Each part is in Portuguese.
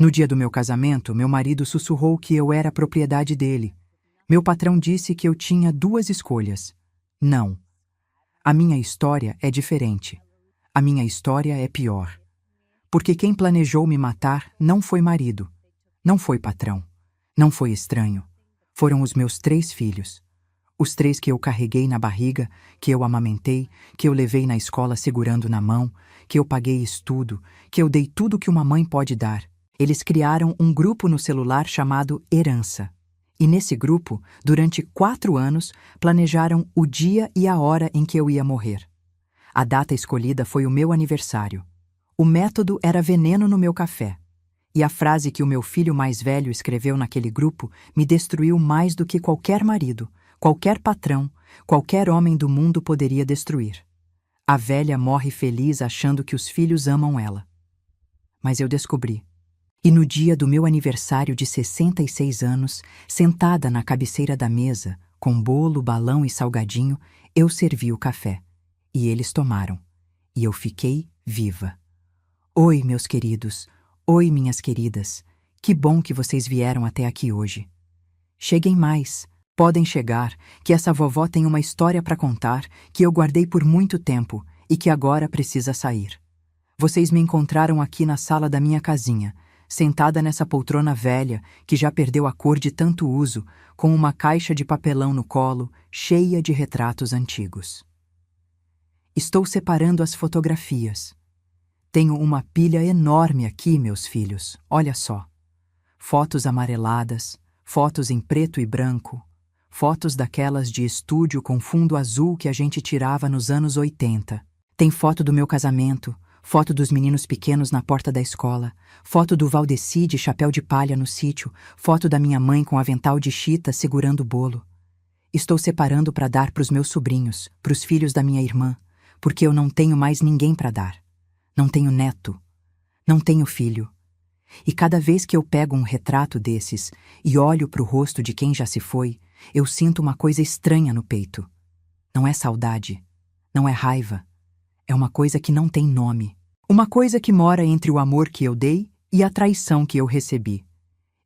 No dia do meu casamento, meu marido sussurrou que eu era a propriedade dele. Meu patrão disse que eu tinha duas escolhas. Não. A minha história é diferente. A minha história é pior. Porque quem planejou me matar não foi marido, não foi patrão, não foi estranho. Foram os meus 3 filhos. Os 3 que eu carreguei na barriga, que eu amamentei, que eu levei na escola segurando na mão, que eu paguei estudo, que eu dei tudo que uma mãe pode dar. Eles criaram um grupo no celular chamado Herança. E nesse grupo, durante 4 anos, planejaram o dia e a hora em que eu ia morrer. A data escolhida foi o meu aniversário. O método era veneno no meu café. E a frase que o meu filho mais velho escreveu naquele grupo me destruiu mais do que qualquer marido, qualquer patrão, qualquer homem do mundo poderia destruir. A velha morre feliz achando que os filhos amam ela. Mas eu descobri. E no dia do meu aniversário de 66 anos, sentada na cabeceira da mesa, com bolo, balão e salgadinho, eu servi o café. E eles tomaram. E eu fiquei viva. Oi, meus queridos. Oi, minhas queridas. Que bom que vocês vieram até aqui hoje. Cheguem mais. Podem chegar, que essa vovó tem uma história para contar que eu guardei por muito tempo e que agora precisa sair. Vocês me encontraram aqui na sala da minha casinha, sentada nessa poltrona velha que já perdeu a cor de tanto uso, com uma caixa de papelão no colo, cheia de retratos antigos. Estou separando as fotografias. Tenho uma pilha enorme aqui, meus filhos, olha só. Fotos amareladas, fotos em preto e branco, fotos daquelas de estúdio com fundo azul que a gente tirava nos anos 80. Tem foto do meu casamento, foto dos meninos pequenos na porta da escola, foto do Valdeci de chapéu de palha no sítio, foto da minha mãe com avental de chita segurando o bolo. Estou separando para dar para os meus sobrinhos, para os filhos da minha irmã, porque eu não tenho mais ninguém para dar. Não tenho neto, não tenho filho. E cada vez que eu pego um retrato desses e olho para o rosto de quem já se foi, eu sinto uma coisa estranha no peito. Não é saudade, não é raiva. É uma coisa que não tem nome. Uma coisa que mora entre o amor que eu dei e a traição que eu recebi.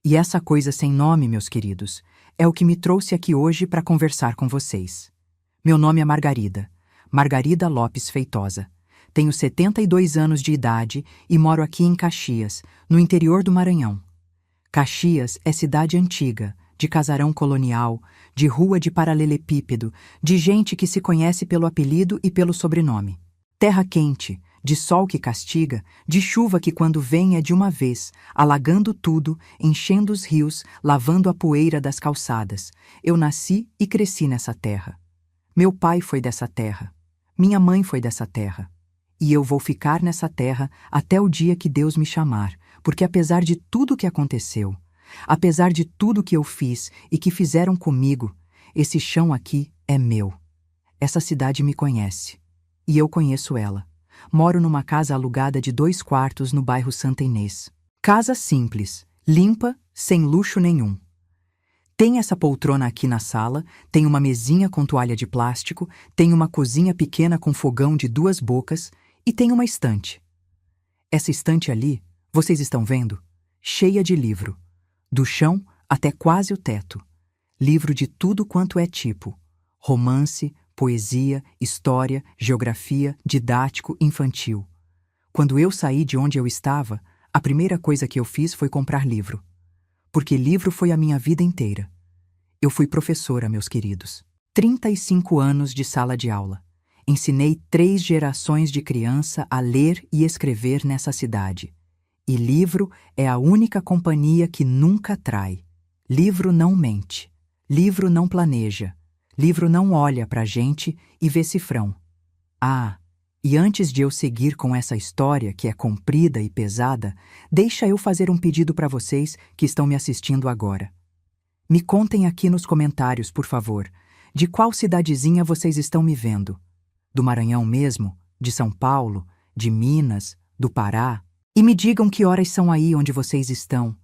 E essa coisa sem nome, meus queridos, é o que me trouxe aqui hoje para conversar com vocês. Meu nome é Margarida, Margarida Lopes Feitosa. Tenho 72 anos de idade e moro aqui em Caxias, no interior do Maranhão. Caxias é cidade antiga, de casarão colonial, de rua de paralelepípedo, de gente que se conhece pelo apelido e pelo sobrenome. Terra quente, de sol que castiga, de chuva que quando vem é de uma vez, alagando tudo, enchendo os rios, lavando a poeira das calçadas. Eu nasci e cresci nessa terra. Meu pai foi dessa terra. Minha mãe foi dessa terra. E eu vou ficar nessa terra até o dia que Deus me chamar, porque apesar de tudo que aconteceu, apesar de tudo que eu fiz e que fizeram comigo, esse chão aqui é meu. Essa cidade me conhece. E eu conheço ela. Moro numa casa alugada de 2 quartos no bairro Santa Inês. Casa simples, limpa, sem luxo nenhum. Tem essa poltrona aqui na sala, tem uma mesinha com toalha de plástico, tem uma cozinha pequena com fogão de 2 bocas e tem uma estante. Essa estante ali, vocês estão vendo? Cheia de livro. Do chão até quase o teto. Livro de tudo quanto é tipo. Romance, poesia, história, geografia, didático, infantil. Quando eu saí de onde eu estava, a primeira coisa que eu fiz foi comprar livro. Porque livro foi a minha vida inteira. Eu fui professora, meus queridos. 35 anos de sala de aula. Ensinei 3 gerações de criança a ler e escrever nessa cidade. E livro é a única companhia que nunca trai. Livro não mente. Livro não planeja. Livro não olha pra gente e vê cifrão. Ah, e antes de eu seguir com essa história que é comprida e pesada, deixa eu fazer um pedido para vocês que estão me assistindo agora. Me contem aqui nos comentários, por favor, de qual cidadezinha vocês estão me vendo. Do Maranhão mesmo? De São Paulo? De Minas? Do Pará? E me digam que horas são aí onde vocês estão.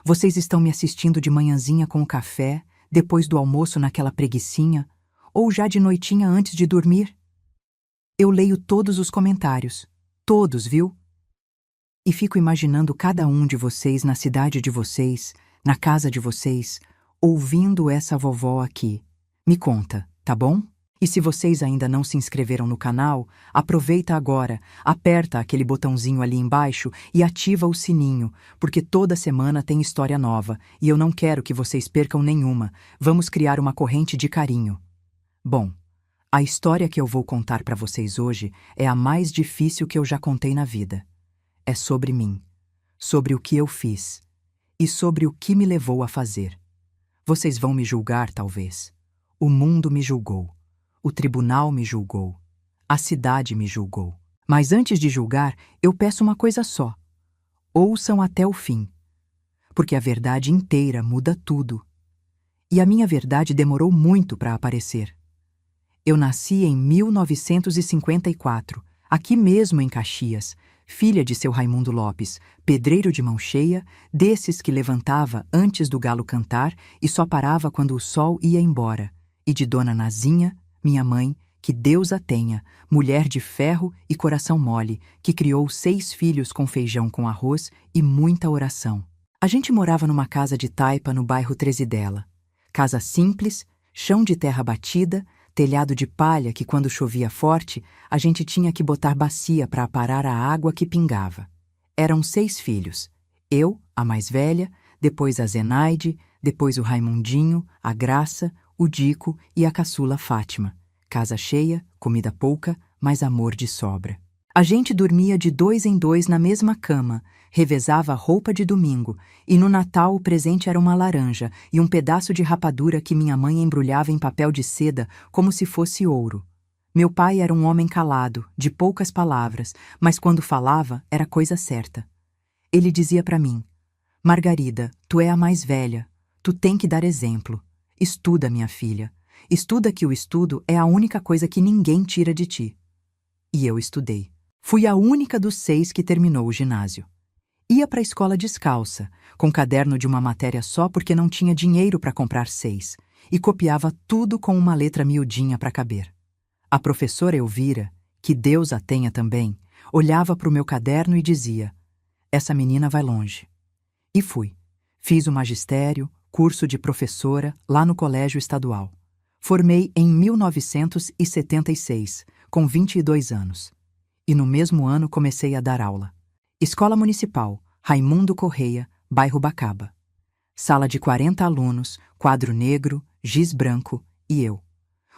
Vocês estão me assistindo de manhãzinha com o café, depois do almoço naquela preguicinha, ou já de noitinha antes de dormir? Eu leio todos os comentários. Todos, viu? e fico imaginando cada um de vocês na cidade de vocês, na casa de vocês, ouvindo essa vovó aqui. Me conta, tá bom? E se vocês ainda não se inscreveram no canal, aproveita agora, aperta aquele botãozinho ali embaixo e ativa o sininho, porque toda semana tem história nova e eu não quero que vocês percam nenhuma. Vamos criar uma corrente de carinho. Bom, a história que eu vou contar para vocês hoje é a mais difícil que eu já contei na vida. É sobre mim, sobre o que eu fiz e sobre o que me levou a fazer. Vocês vão me julgar, talvez. O mundo me julgou. O tribunal me julgou. A cidade me julgou. Mas antes de julgar, eu peço uma coisa só. Ouçam até o fim. Porque a verdade inteira muda tudo. E a minha verdade demorou muito para aparecer. Eu nasci em 1954, aqui mesmo em Caxias, filha de seu Raimundo Lopes, pedreiro de mão cheia, desses que levantava antes do galo cantar e só parava quando o sol ia embora, e de Dona Nazinha, minha mãe, que Deus a tenha, mulher de ferro e coração mole, que criou 6 filhos com feijão com arroz e muita oração. A gente morava numa casa de taipa no bairro Trezidela. Casa simples, chão de terra batida, telhado de palha que quando chovia forte, a gente tinha que botar bacia para aparar a água que pingava. Eram 6 filhos. Eu, a mais velha, depois a Zenaide, depois o Raimundinho, a Graça, o Dico e a caçula Fátima. Casa cheia, comida pouca, mas amor de sobra. A gente dormia de 2 em 2 na mesma cama, revezava a roupa de domingo, e no Natal o presente era uma laranja e um pedaço de rapadura que minha mãe embrulhava em papel de seda como se fosse ouro. Meu pai era um homem calado, de poucas palavras, mas quando falava era coisa certa. Ele dizia para mim: Margarida, tu é a mais velha, tu tem que dar exemplo. Estuda, minha filha. Estuda que o estudo é a única coisa que ninguém tira de ti. E eu estudei. Fui a única dos 6 que terminou o ginásio. Ia para a escola descalça, com caderno de uma matéria só porque não tinha dinheiro para comprar 6, e copiava tudo com uma letra miudinha para caber. A professora Elvira, que Deus a tenha também, olhava para o meu caderno e dizia: essa menina vai longe. E fui. Fiz o magistério, curso de professora, lá no Colégio Estadual. Formei em 1976, com 22 anos. E no mesmo ano comecei a dar aula. Escola Municipal, Raimundo Correia, bairro Bacaba. Sala de 40 alunos, quadro negro, giz branco e eu.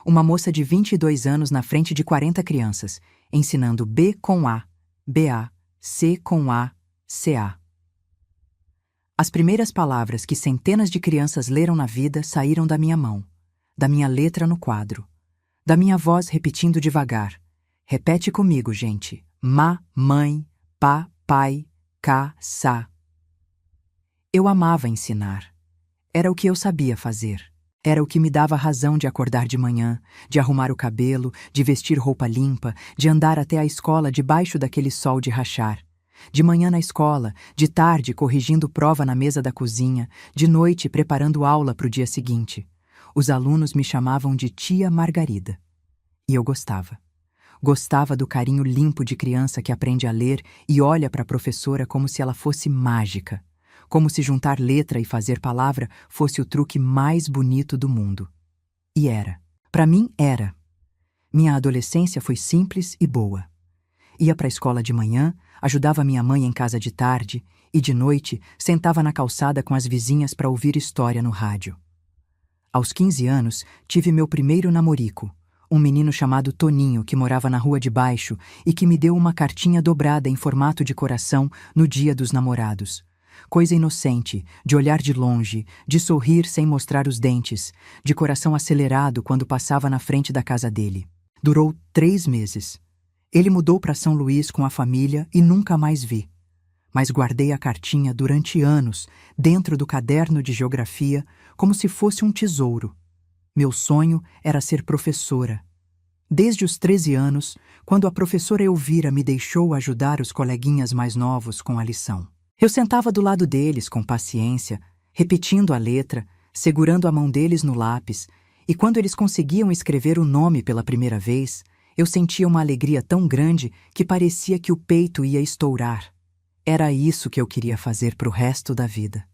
Uma moça de 22 anos na frente de 40 crianças, ensinando B com A, BA, C com A, CA. As primeiras palavras que centenas de crianças leram na vida saíram da minha mão, da minha letra no quadro, da minha voz repetindo devagar. Repete comigo, gente. Ma, mãe, pá, pai, cá, sa. Eu amava ensinar. Era o que eu sabia fazer. Era o que me dava razão de acordar de manhã, de arrumar o cabelo, de vestir roupa limpa, de andar até a escola debaixo daquele sol de rachar. De manhã na escola, de tarde corrigindo prova na mesa da cozinha, de noite preparando aula para o dia seguinte. Os alunos me chamavam de tia Margarida. E eu gostava. Gostava do carinho limpo de criança que aprende a ler e olha para a professora como se ela fosse mágica, como se juntar letra e fazer palavra fosse o truque mais bonito do mundo. E era. Para mim, era. Minha adolescência foi simples e boa. Ia para a escola de manhã, ajudava minha mãe em casa de tarde e, de noite, sentava na calçada com as vizinhas para ouvir história no rádio. Aos 15 anos, tive meu primeiro namorico, um menino chamado Toninho que morava na rua de baixo e que me deu uma cartinha dobrada em formato de coração no Dia dos Namorados. Coisa inocente, de olhar de longe, de sorrir sem mostrar os dentes, de coração acelerado quando passava na frente da casa dele. Durou 3 meses. Ele mudou para São Luís com a família e nunca mais vi. Mas guardei a cartinha durante anos, dentro do caderno de geografia, como se fosse um tesouro. Meu sonho era ser professora. Desde os 13 anos, quando a professora Elvira me deixou ajudar os coleguinhas mais novos com a lição. Eu sentava do lado deles com paciência, repetindo a letra, segurando a mão deles no lápis, e quando eles conseguiam escrever o nome pela primeira vez, eu sentia uma alegria tão grande que parecia que o peito ia estourar. Era isso que eu queria fazer pro resto da vida.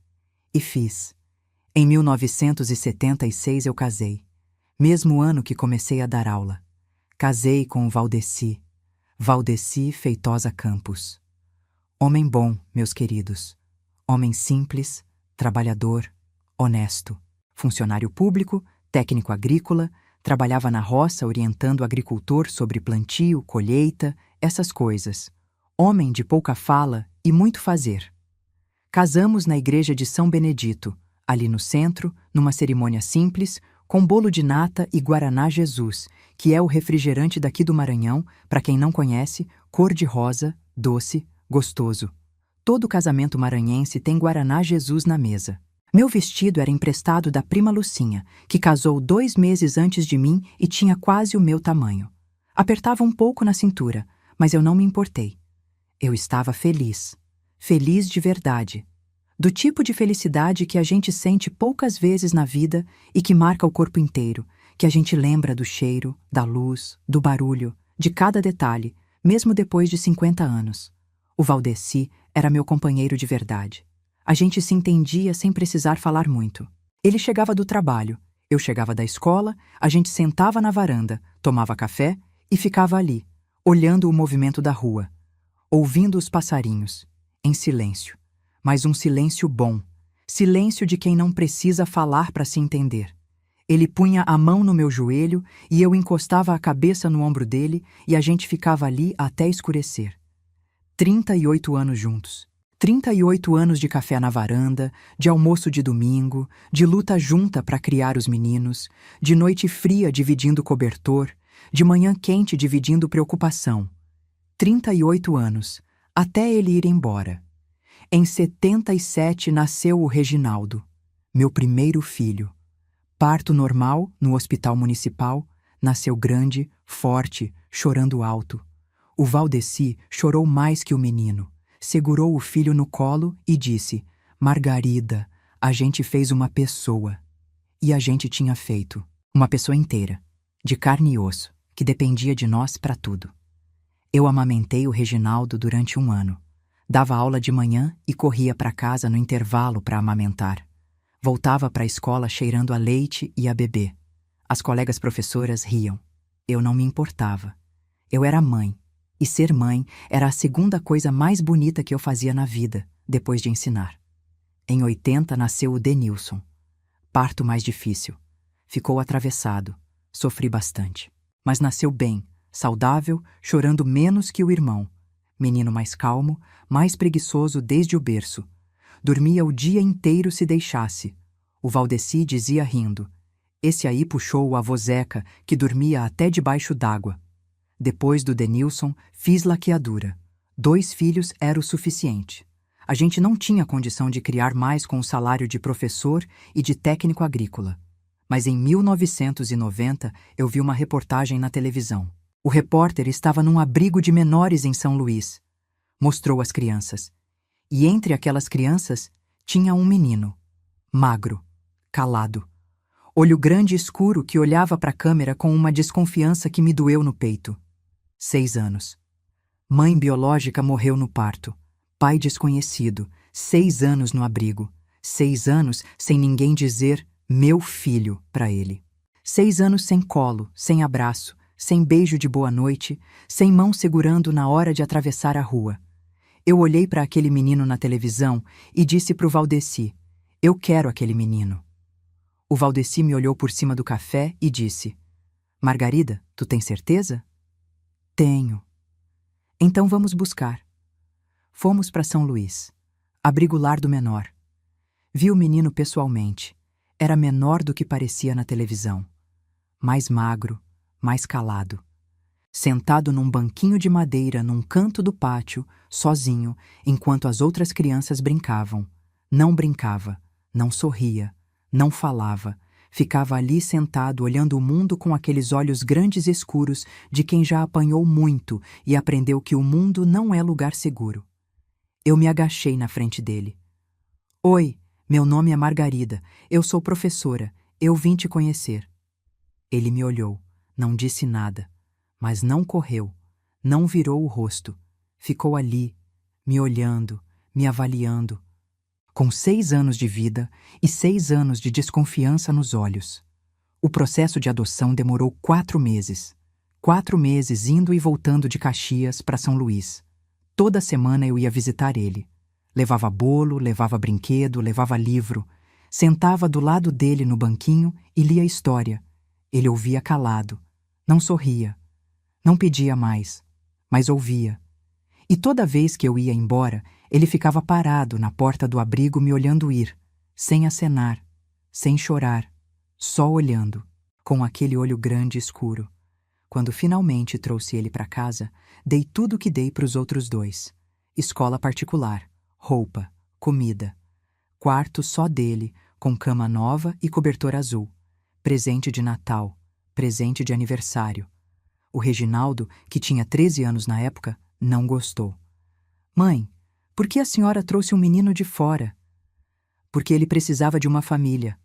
E fiz. Em 1976 eu casei, mesmo ano que comecei a dar aula. Casei com o Valdeci Feitosa Campos. Homem bom, meus queridos. Homem simples, trabalhador, honesto. Funcionário público, técnico agrícola, trabalhava na roça orientando o agricultor sobre plantio, colheita, essas coisas. Homem de pouca fala e muito fazer. Casamos na igreja de São Benedito, ali no centro, numa cerimônia simples, com bolo de nata e Guaraná Jesus, que é o refrigerante daqui do Maranhão, para quem não conhece, cor-de-rosa, doce, gostoso. Todo casamento maranhense tem Guaraná Jesus na mesa. Meu vestido era emprestado da prima Lucinha, que casou 2 meses antes de mim e tinha quase o meu tamanho. Apertava um pouco na cintura, mas eu não me importei. Eu estava feliz. Feliz de verdade. Do tipo de felicidade que a gente sente poucas vezes na vida e que marca o corpo inteiro, que a gente lembra do cheiro, da luz, do barulho, de cada detalhe, mesmo depois de 50 anos. O Valdeci era meu companheiro de verdade. A gente se entendia sem precisar falar muito. Ele chegava do trabalho, eu chegava da escola, a gente sentava na varanda, tomava café e ficava ali, olhando o movimento da rua, ouvindo os passarinhos, em silêncio. Mas um silêncio bom, silêncio de quem não precisa falar para se entender. Ele punha a mão no meu joelho e eu encostava a cabeça no ombro dele e a gente ficava ali até escurecer. 38 anos juntos. 38 anos de café na varanda, de almoço de domingo, de luta junta para criar os meninos, de noite fria dividindo cobertor, de manhã quente dividindo preocupação. 38 anos, até ele ir embora. Em 77 nasceu o Reginaldo, meu primeiro filho. Parto normal, no hospital municipal, nasceu grande, forte, chorando alto. O Valdeci chorou mais que o menino. Segurou o filho no colo e disse: Margarida, a gente fez uma pessoa. E a gente tinha feito. Uma pessoa inteira, de carne e osso, que dependia de nós para tudo. Eu amamentei o Reginaldo durante 1 ano. Dava aula de manhã e corria para casa no intervalo para amamentar. Voltava para a escola cheirando a leite e a bebê. As colegas professoras riam. Eu não me importava. Eu era mãe. E ser mãe era a segunda coisa mais bonita que eu fazia na vida, depois de ensinar. Em 80 nasceu o Denilson. Parto mais difícil. Ficou atravessado. Sofri bastante. Mas nasceu bem, saudável, chorando menos que o irmão. Menino mais calmo, mais preguiçoso desde o berço. Dormia o dia inteiro se deixasse. O Valdeci dizia rindo. Esse aí puxou o avô Zeca, que dormia até debaixo d'água. Depois do Denilson, fiz laqueadura. 2 filhos era o suficiente. A gente não tinha condição de criar mais com o salário de professor e de técnico agrícola. Mas em 1990 eu vi uma reportagem na televisão. O repórter estava num abrigo de menores em São Luís. Mostrou as crianças. E entre aquelas crianças tinha um menino. Magro, calado. Olho grande e escuro que olhava para a câmera com uma desconfiança que me doeu no peito. 6 anos. Mãe biológica morreu no parto. Pai desconhecido. 6 anos no abrigo. 6 anos sem ninguém dizer meu filho para ele. 6 anos sem colo, sem abraço, sem beijo de boa noite, sem mão segurando na hora de atravessar a rua. Eu olhei para aquele menino na televisão e disse para o Valdeci: eu quero aquele menino. O Valdeci me olhou por cima do café e disse: Margarida, tu tem certeza? Tenho. Então vamos buscar. Fomos para São Luís, abrigo lar do menor. Vi o menino pessoalmente. Era menor do que parecia na televisão. Mais magro, mais calado. Sentado num banquinho de madeira num canto do pátio, sozinho, enquanto as outras crianças brincavam. Não brincava, não sorria, não falava. Ficava ali sentado olhando o mundo com aqueles olhos grandes e escuros de quem já apanhou muito e aprendeu que o mundo não é lugar seguro. Eu me agachei na frente dele. Oi, meu nome é Margarida, eu sou professora, eu vim te conhecer. Ele me olhou, não disse nada, mas não correu, não virou o rosto. Ficou ali, me olhando, me avaliando. Com 6 anos de vida e 6 anos de desconfiança nos olhos. O processo de adoção demorou 4 meses. 4 meses indo e voltando de Caxias para São Luís. Toda semana eu ia visitar ele. Levava bolo, levava brinquedo, levava livro. Sentava do lado dele no banquinho e lia história. Ele ouvia calado. Não sorria. Não pedia mais, mas ouvia. E toda vez que eu ia embora, ele ficava parado na porta do abrigo me olhando ir, sem acenar, sem chorar, só olhando, com aquele olho grande e escuro. Quando finalmente trouxe ele para casa, dei tudo o que dei para os outros 2. Escola particular, roupa, comida. Quarto só dele, com cama nova e cobertor azul. Presente de Natal, presente de aniversário. O Reginaldo, que tinha 13 anos na época, não gostou. Mãe, por que a senhora trouxe um menino de fora? Porque ele precisava de uma família.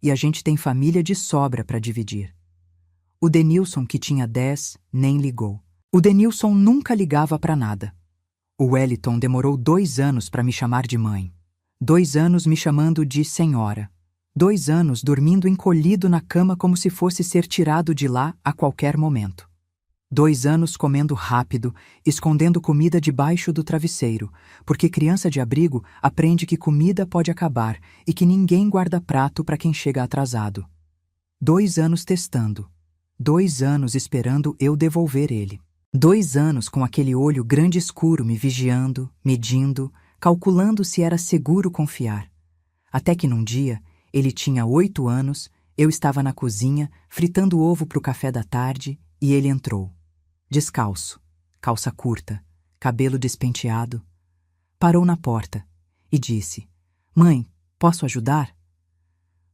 E a gente tem família de sobra para dividir. O Denilson, que tinha 10, nem ligou. O Denilson nunca ligava para nada. O Wellington demorou 2 anos para me chamar de mãe. 2 anos me chamando de senhora. 2 anos dormindo encolhido na cama como se fosse ser tirado de lá a qualquer momento. 2 anos comendo rápido, escondendo comida debaixo do travesseiro, porque criança de abrigo aprende que comida pode acabar e que ninguém guarda prato para quem chega atrasado. 2 anos testando. 2 anos esperando eu devolver ele. 2 anos com aquele olho grande escuro me vigiando, medindo, calculando se era seguro confiar. Até que num dia, ele tinha 8 anos, eu estava na cozinha, fritando ovo para o café da tarde, e ele entrou. Descalço, calça curta, cabelo despenteado. Parou na porta e disse: Mãe, posso ajudar?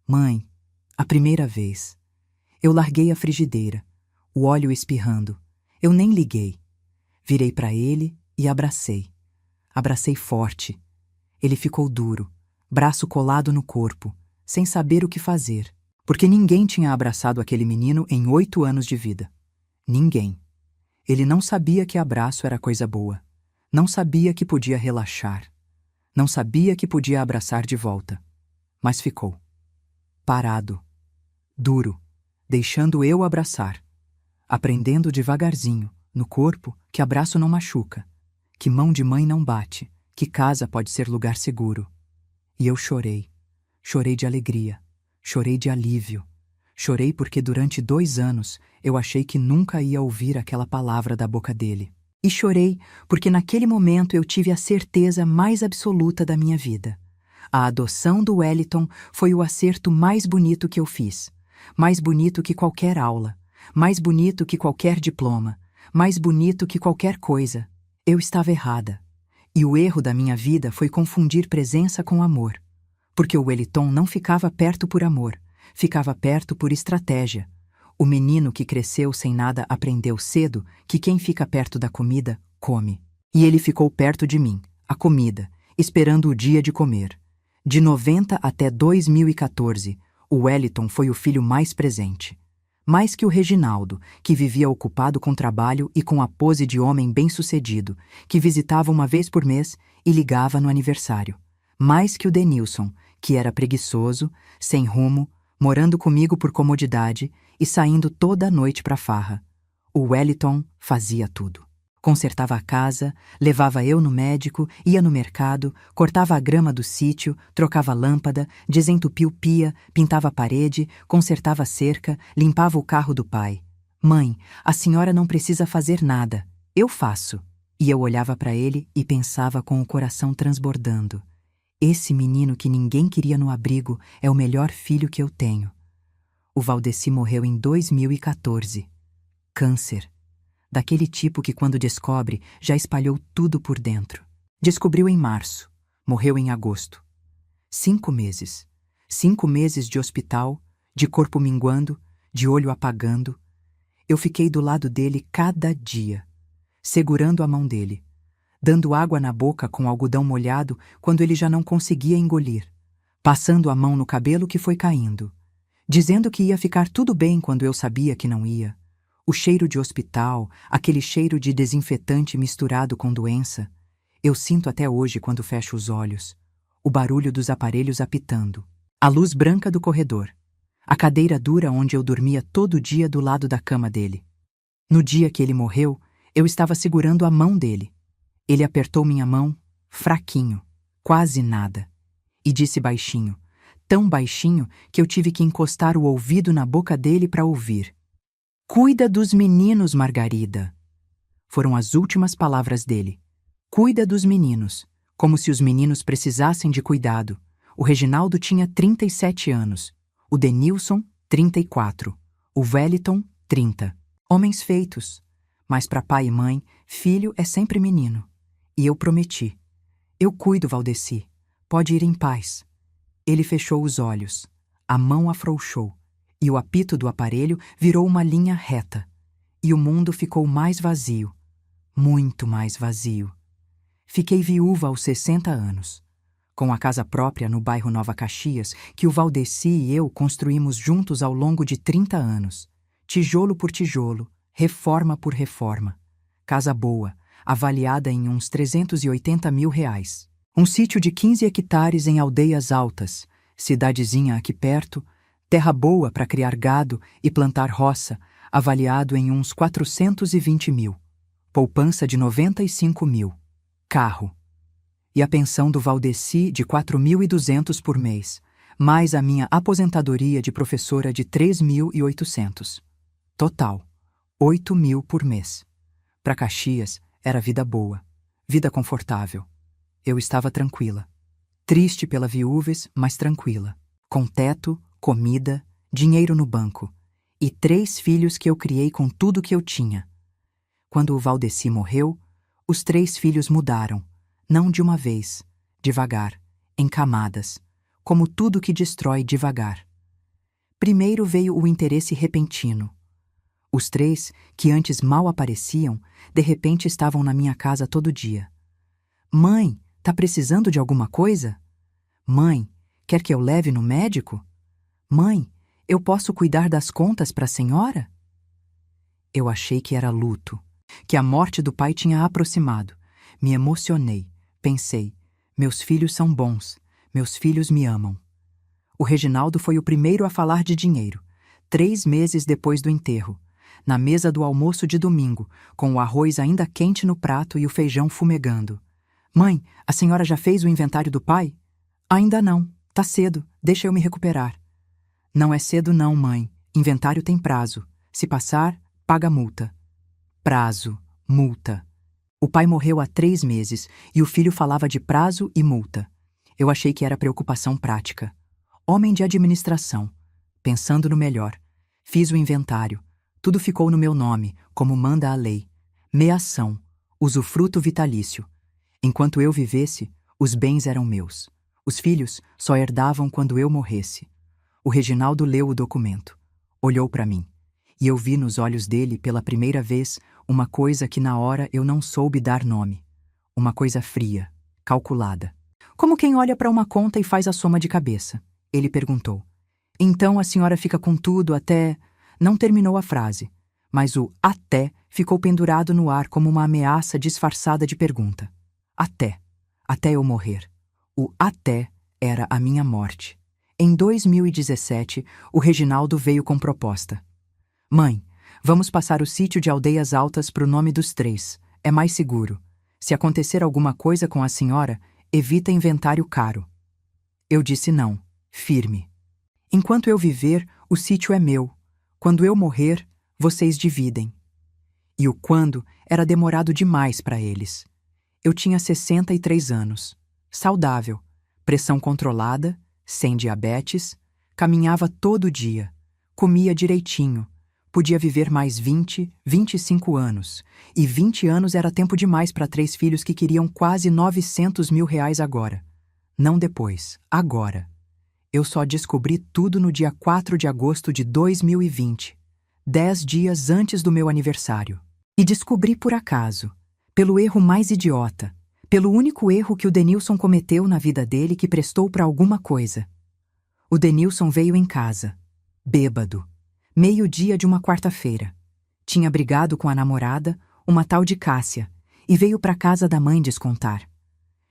Mãe, a primeira vez. Eu larguei a frigideira, o óleo espirrando. Eu nem liguei. Virei para ele e abracei. Abracei forte. Ele ficou duro, braço colado no corpo, sem saber o que fazer, porque ninguém tinha abraçado aquele menino em 8 anos de vida. Ninguém. Ele não sabia que abraço era coisa boa. Não sabia que podia relaxar. Não sabia que podia abraçar de volta. Mas ficou. Parado. Duro. Deixando eu abraçar. Aprendendo devagarzinho, no corpo, que abraço não machuca. Que mão de mãe não bate. Que casa pode ser lugar seguro. E eu chorei. Chorei de alegria. Chorei de alívio. Chorei porque durante 2 anos eu achei que nunca ia ouvir aquela palavra da boca dele. E chorei porque naquele momento eu tive a certeza mais absoluta da minha vida. A adoção do Wellington foi o acerto mais bonito que eu fiz. Mais bonito que qualquer aula. Mais bonito que qualquer diploma. Mais bonito que qualquer coisa. Eu estava errada. E o erro da minha vida foi confundir presença com amor. Porque o Wellington não ficava perto por amor. Ficava perto por estratégia. O menino que cresceu sem nada aprendeu cedo que quem fica perto da comida, come. E ele ficou perto de mim, a comida, esperando o dia de comer. De 90 até 2014, o Wellington foi o filho mais presente. Mais que o Reginaldo, que vivia ocupado com trabalho e com a pose de homem bem-sucedido, que visitava uma vez por mês e ligava no aniversário. Mais que o Denilson, que era preguiçoso, sem rumo, morando comigo por comodidade e saindo toda a noite para farra. O Wellington fazia tudo. Consertava a casa, levava eu no médico, ia no mercado, cortava a grama do sítio, trocava a lâmpada, desentupiu pia, pintava a parede, consertava a cerca, limpava o carro do pai. Mãe, a senhora não precisa fazer nada. Eu faço. E eu olhava para ele e pensava com o coração transbordando. Esse menino que ninguém queria no abrigo é o melhor filho que eu tenho. O Valdeci morreu em 2014. Câncer. Daquele tipo que quando descobre, já espalhou tudo por dentro. Descobriu em março. Morreu em agosto. 5 meses. 5 meses de hospital, de corpo minguando, de olho apagando. Eu fiquei do lado dele cada dia, segurando a mão dele, dando água na boca com algodão molhado quando ele já não conseguia engolir, passando a mão no cabelo que foi caindo, dizendo que ia ficar tudo bem quando eu sabia que não ia. O cheiro de hospital, aquele cheiro de desinfetante misturado com doença. Eu sinto até hoje quando fecho os olhos o barulho dos aparelhos apitando, a luz branca do corredor, a cadeira dura onde eu dormia todo dia do lado da cama dele. No dia que ele morreu, eu estava segurando a mão dele. Ele apertou minha mão, fraquinho, quase nada, e disse baixinho, tão baixinho que eu tive que encostar o ouvido na boca dele para ouvir. Cuida dos meninos, Margarida. Foram as últimas palavras dele. Cuida dos meninos, como se os meninos precisassem de cuidado. O Reginaldo tinha 37 anos, o Denilson, 34, o Wellington, 30. Homens feitos, mas para pai e mãe, filho é sempre menino. E eu prometi. Eu cuido, Valdeci. Pode ir em paz. Ele fechou os olhos, a mão afrouxou, e o apito do aparelho virou uma linha reta. E o mundo ficou mais vazio, muito mais vazio. Fiquei viúva aos 60 anos, com a casa própria no bairro Nova Caxias, que o Valdeci e eu construímos juntos ao longo de 30 anos. Tijolo por tijolo, reforma por reforma. Casa boa, avaliada em uns R$380 mil. Um sítio de 15 hectares em Aldeias Altas, cidadezinha aqui perto, terra boa para criar gado e plantar roça, avaliado em uns 420 mil. Poupança de 95 mil. Carro. E a pensão do Valdeci de 4.200 por mês, mais a minha aposentadoria de professora de 3.800. Total, 8 mil por mês. Para Caxias, era vida boa, vida confortável. Eu estava tranquila. Triste pela viúvez, mas tranquila. Com teto, comida, dinheiro no banco. E 3 filhos que eu criei com tudo que eu tinha. Quando o Valdeci morreu, os 3 filhos mudaram, não de uma vez, devagar, em camadas, como tudo que destrói devagar. Primeiro veio o interesse repentino. Os 3, que antes mal apareciam, de repente estavam na minha casa todo dia. Mãe, tá precisando de alguma coisa? Mãe, quer que eu leve no médico? Mãe, eu posso cuidar das contas para a senhora? Eu achei que era luto, que a morte do pai tinha aproximado. Me emocionei, pensei, meus filhos são bons, meus filhos me amam. O Reginaldo foi o primeiro a falar de dinheiro, 3 meses depois do enterro, na mesa do almoço de domingo, com o arroz ainda quente no prato e o feijão fumegando. Mãe, a senhora já fez o inventário do pai? Ainda não, tá cedo, deixa eu me recuperar. Não é cedo não, mãe, inventário tem prazo, se passar, paga multa. Prazo, multa. O pai morreu há 3 meses e o filho falava de prazo e multa. Eu achei que era preocupação prática. Homem de administração. Pensando no melhor. Fiz o inventário. Tudo ficou no meu nome, como manda a lei. Meação. Usufruto vitalício. Enquanto eu vivesse, os bens eram meus. Os filhos só herdavam quando eu morresse. O Reginaldo leu o documento. Olhou para mim. E eu vi nos olhos dele, pela primeira vez, uma coisa que na hora eu não soube dar nome. Uma coisa fria, calculada. Como quem olha para uma conta e faz a soma de cabeça. Ele perguntou. Então a senhora fica com tudo até... Não terminou a frase, mas o até ficou pendurado no ar como uma ameaça disfarçada de pergunta. Até eu morrer. O até era a minha morte. Em 2017, o Reginaldo veio com proposta. Mãe, vamos passar o sítio de Aldeias Altas pro nome dos 3. É mais seguro. Se acontecer alguma coisa com a senhora, evita inventário caro. Eu disse não, firme. Enquanto eu viver, o sítio é meu. Quando eu morrer, vocês dividem. E o quando era demorado demais para eles. Eu tinha 63 anos, saudável, pressão controlada, sem diabetes, caminhava todo dia, comia direitinho, podia viver mais 20, 25 anos, e 20 anos era tempo demais para 3 filhos que queriam quase R$900 mil agora. Não depois, agora. Eu só descobri tudo no dia 4 de agosto de 2020, 10 dias antes do meu aniversário. E descobri por acaso, pelo erro mais idiota, pelo único erro que o Denilson cometeu na vida dele que prestou para alguma coisa. O Denilson veio em casa, bêbado, meio-dia de uma quarta-feira. Tinha brigado com a namorada, uma tal de Cássia, e veio para casa da mãe descontar.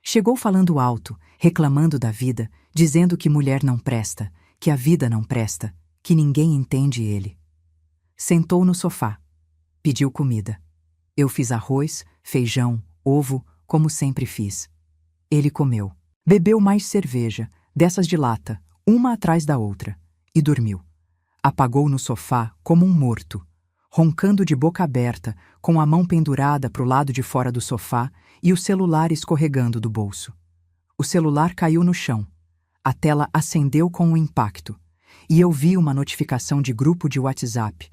Chegou falando alto, reclamando da vida, dizendo que mulher não presta, que a vida não presta, que ninguém entende ele. Sentou no sofá. Pediu comida. Eu fiz arroz, feijão, ovo, como sempre fiz. Ele comeu. Bebeu mais cerveja, dessas de lata, uma atrás da outra, e dormiu. Apagou no sofá como um morto, roncando de boca aberta, com a mão pendurada para o lado de fora do sofá e o celular escorregando do bolso. O celular caiu no chão. A tela acendeu com um impacto, e eu vi uma notificação de grupo de WhatsApp.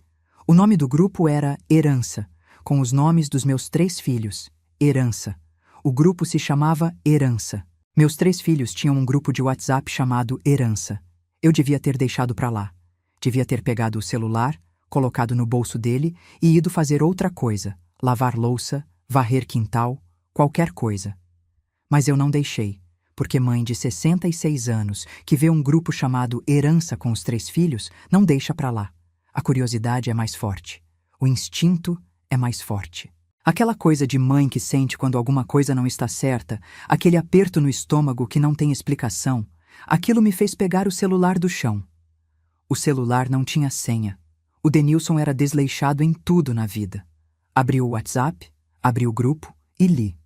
O nome do grupo era Herança, com os nomes dos meus 3 filhos. Herança. O grupo se chamava Herança. Meus 3 filhos tinham um grupo de WhatsApp chamado Herança. Eu devia ter deixado para lá. Devia ter pegado o celular, colocado no bolso dele e ido fazer outra coisa, lavar louça, varrer quintal, qualquer coisa. Mas eu não deixei, porque mãe de 66 anos, que vê um grupo chamado Herança com os 3 filhos, não deixa para lá. A curiosidade é mais forte. O instinto é mais forte. Aquela coisa de mãe que sente quando alguma coisa não está certa, aquele aperto no estômago que não tem explicação, aquilo me fez pegar o celular do chão. O celular não tinha senha. O Denilson era desleixado em tudo na vida. Abri o WhatsApp, abri o grupo e li.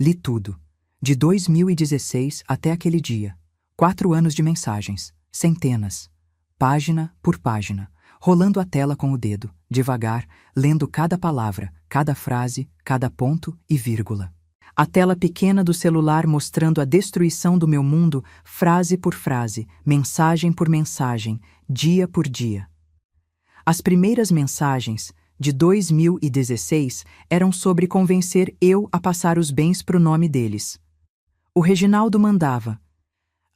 Li tudo. De 2016 até aquele dia. 4 anos de mensagens. Centenas. Página por página. Rolando a tela com o dedo, devagar, lendo cada palavra, cada frase, cada ponto e vírgula. A tela pequena do celular mostrando a destruição do meu mundo, frase por frase, mensagem por mensagem, dia por dia. As primeiras mensagens, de 2016, eram sobre convencer eu a passar os bens pro nome deles. O Reginaldo mandava: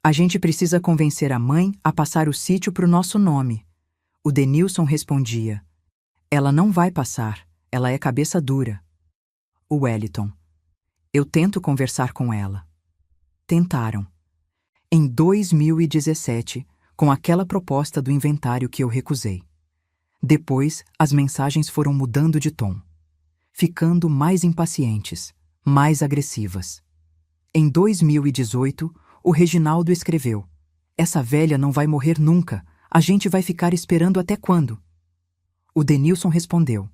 "A gente precisa convencer a mãe a passar o sítio pro nosso nome." O Denilson respondia: "Ela não vai passar, ela é cabeça dura." O Wellington: "Eu tento conversar com ela." Tentaram. Em 2017, com aquela proposta do inventário que eu recusei. Depois, as mensagens foram mudando de tom, ficando mais impacientes, mais agressivas. Em 2018, o Reginaldo escreveu: "Essa velha não vai morrer nunca. A gente vai ficar esperando até quando?" O Denilson respondeu: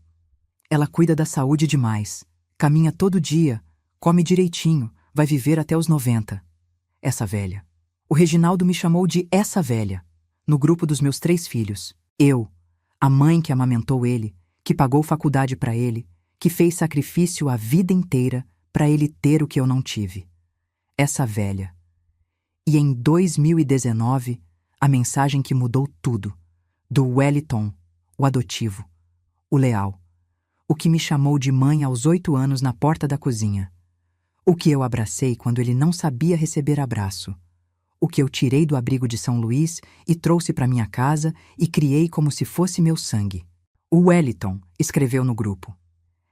"Ela cuida da saúde demais, caminha todo dia, come direitinho, vai viver até os 90. Essa velha." O Reginaldo me chamou de essa velha, no grupo dos meus 3 filhos. Eu, a mãe que amamentou ele, que pagou faculdade para ele, que fez sacrifício a vida inteira para ele ter o que eu não tive. Essa velha. E em 2019, a mensagem que mudou tudo, do Wellington, o adotivo, o leal, o que me chamou de mãe aos 8 anos na porta da cozinha, o que eu abracei quando ele não sabia receber abraço, o que eu tirei do abrigo de São Luís e trouxe para minha casa e criei como se fosse meu sangue. O Wellington escreveu no grupo: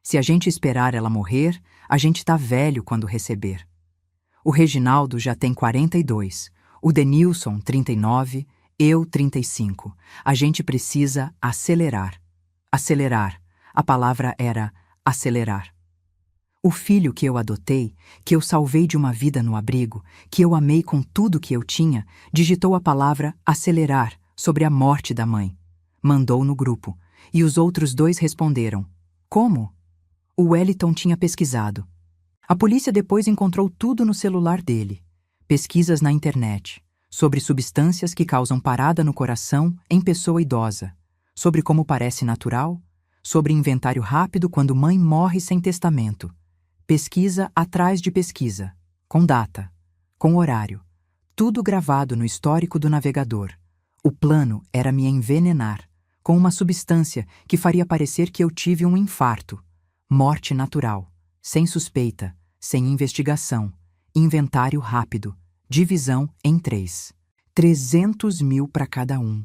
"Se a gente esperar ela morrer, a gente tá velho quando receber." O Reginaldo já tem 42, o Denilson 39, eu 35. A gente precisa acelerar. Acelerar. A palavra era acelerar. O filho que eu adotei, que eu salvei de uma vida no abrigo, que eu amei com tudo que eu tinha, digitou a palavra acelerar sobre a morte da mãe. Mandou no grupo, e os outros 2 responderam: "Como?" O Wellington tinha pesquisado. A polícia depois encontrou tudo no celular dele. Pesquisas na internet, sobre substâncias que causam parada no coração em pessoa idosa, sobre como parece natural, sobre inventário rápido quando mãe morre sem testamento. Pesquisa atrás de pesquisa, com data, com horário, tudo gravado no histórico do navegador. O plano era me envenenar, com uma substância que faria parecer que eu tive um infarto. Morte natural, sem suspeita, sem investigação, inventário rápido, divisão em 3. 300 mil para cada um.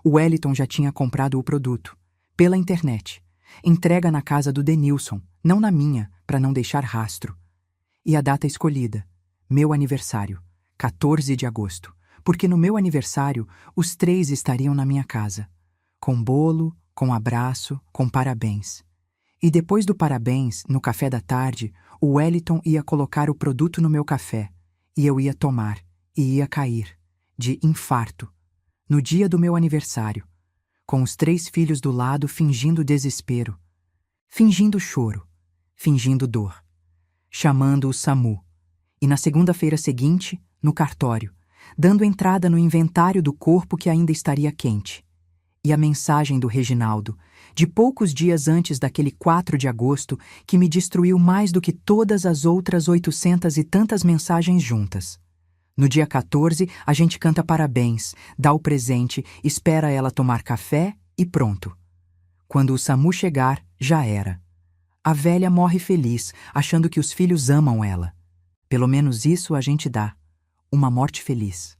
O Wellington já tinha comprado o produto, pela internet. Entrega na casa do Denilson, não na minha, para não deixar rastro. E a data escolhida, meu aniversário, 14 de agosto, porque no meu aniversário os 3 estariam na minha casa, com bolo, com abraço, com parabéns. E depois do parabéns, no café da tarde, o Wellington ia colocar o produto no meu café, e eu ia tomar, e ia cair, de infarto, no dia do meu aniversário, com os 3 filhos do lado fingindo desespero, fingindo choro, fingindo dor, chamando o SAMU, e na segunda-feira seguinte, no cartório, dando entrada no inventário do corpo que ainda estaria quente. E a mensagem do Reginaldo, de poucos dias antes daquele 4 de agosto, que me destruiu mais do que todas as outras 800 e tantas mensagens juntas. No dia 14, a gente canta parabéns, dá o presente, espera ela tomar café e pronto. Quando o SAMU chegar, já era. A velha morre feliz, achando que os filhos amam ela. Pelo menos isso a gente dá. Uma morte feliz.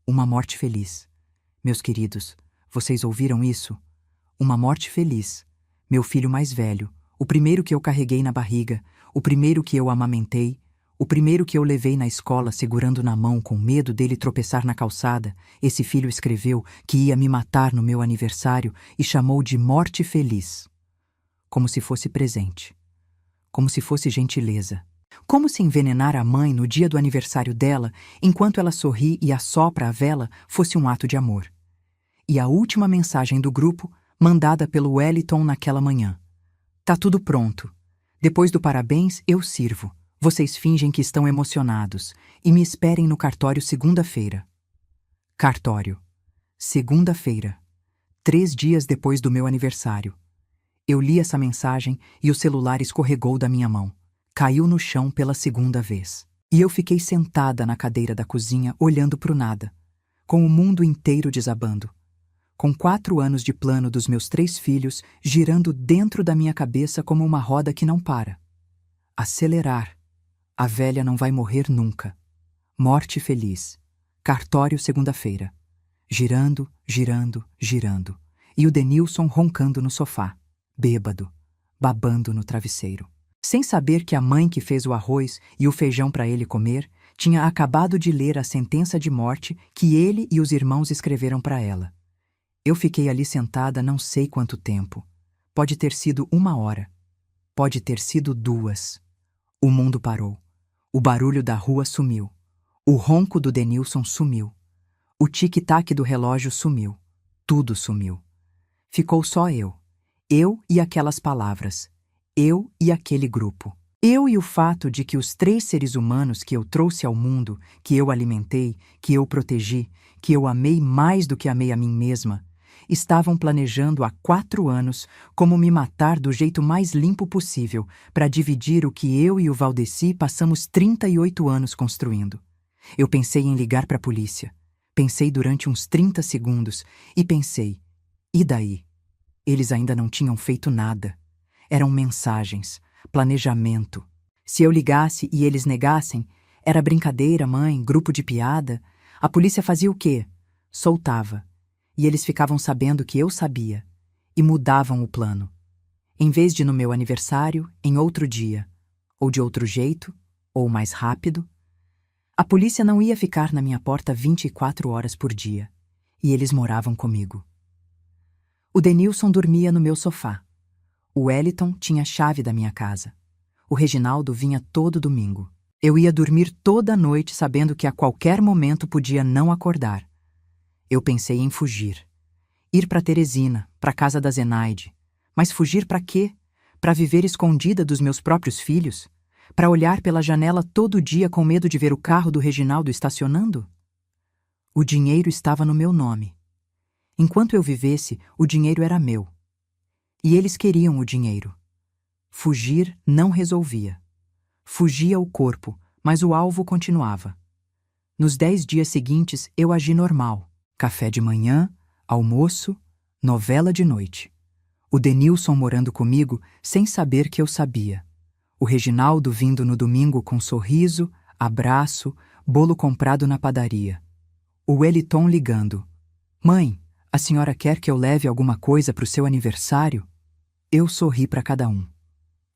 Uma morte feliz. Meus queridos, vocês ouviram isso? Uma morte feliz. Meu filho mais velho, o primeiro que eu carreguei na barriga, o primeiro que eu amamentei, o primeiro que eu levei na escola segurando na mão com medo dele tropeçar na calçada, esse filho escreveu que ia me matar no meu aniversário e chamou de morte feliz. Como se fosse presente. Como se fosse gentileza. Como se envenenar a mãe no dia do aniversário dela, enquanto ela sorri e assopra a vela, fosse um ato de amor. E a última mensagem do grupo, mandada pelo Wellington naquela manhã. Tá tudo pronto. Depois do parabéns, eu sirvo. Vocês fingem que estão emocionados e me esperem no cartório segunda-feira. Cartório. Segunda-feira. 3 dias depois do meu aniversário. Eu li essa mensagem e o celular escorregou da minha mão. Caiu no chão pela segunda vez. E eu fiquei sentada na cadeira da cozinha olhando pro nada, com o mundo inteiro desabando. Com 4 anos de plano dos meus 3 filhos girando dentro da minha cabeça como uma roda que não para. Acelerar. A velha não vai morrer nunca. Morte feliz. Cartório segunda-feira. Girando, girando, girando. E o Denilson roncando no sofá, bêbado, babando no travesseiro. Sem saber que a mãe que fez o arroz e o feijão para ele comer tinha acabado de ler a sentença de morte que ele e os irmãos escreveram para ela. Eu fiquei ali sentada não sei quanto tempo. Pode ter sido 1 hora. Pode ter sido 2. O mundo parou. O barulho da rua sumiu. O ronco do Denilson sumiu. O tic-tac do relógio sumiu. Tudo sumiu. Ficou só eu. Eu e aquelas palavras. Eu e aquele grupo. Eu e o fato de que os 3 seres humanos que eu trouxe ao mundo, que eu alimentei, que eu protegi, que eu amei mais do que amei a mim mesma, estavam planejando há 4 anos como me matar do jeito mais limpo possível para dividir o que eu e o Valdeci passamos 38 anos construindo. Eu pensei em ligar para a polícia. Pensei durante uns 30 segundos e pensei, e daí? Eles ainda não tinham feito nada. Eram mensagens, planejamento. Se eu ligasse e eles negassem, era brincadeira, mãe, grupo de piada. A polícia fazia o quê? Soltava. E eles ficavam sabendo que eu sabia. E mudavam o plano. Em vez de no meu aniversário, em outro dia. Ou de outro jeito, ou mais rápido. A polícia não ia ficar na minha porta 24 horas por dia. E eles moravam comigo. O Denilson dormia no meu sofá. O Wellington tinha a chave da minha casa. O Reginaldo vinha todo domingo. Eu ia dormir toda noite sabendo que a qualquer momento podia não acordar. Eu pensei em fugir. Ir para Teresina, para a casa da Zenaide. Mas fugir para quê? Para viver escondida dos meus próprios filhos? Para olhar pela janela todo dia com medo de ver o carro do Reginaldo estacionando? O dinheiro estava no meu nome. Enquanto eu vivesse, o dinheiro era meu. E eles queriam o dinheiro. Fugir não resolvia. Fugia o corpo, mas o alvo continuava. Nos 10 dias seguintes, eu agi normal. Café de manhã, almoço, novela de noite. O Denilson morando comigo sem saber que eu sabia. O Reginaldo vindo no domingo com sorriso, abraço, bolo comprado na padaria. O Wellington ligando. Mãe, a senhora quer que eu leve alguma coisa para o seu aniversário? Eu sorri para cada um.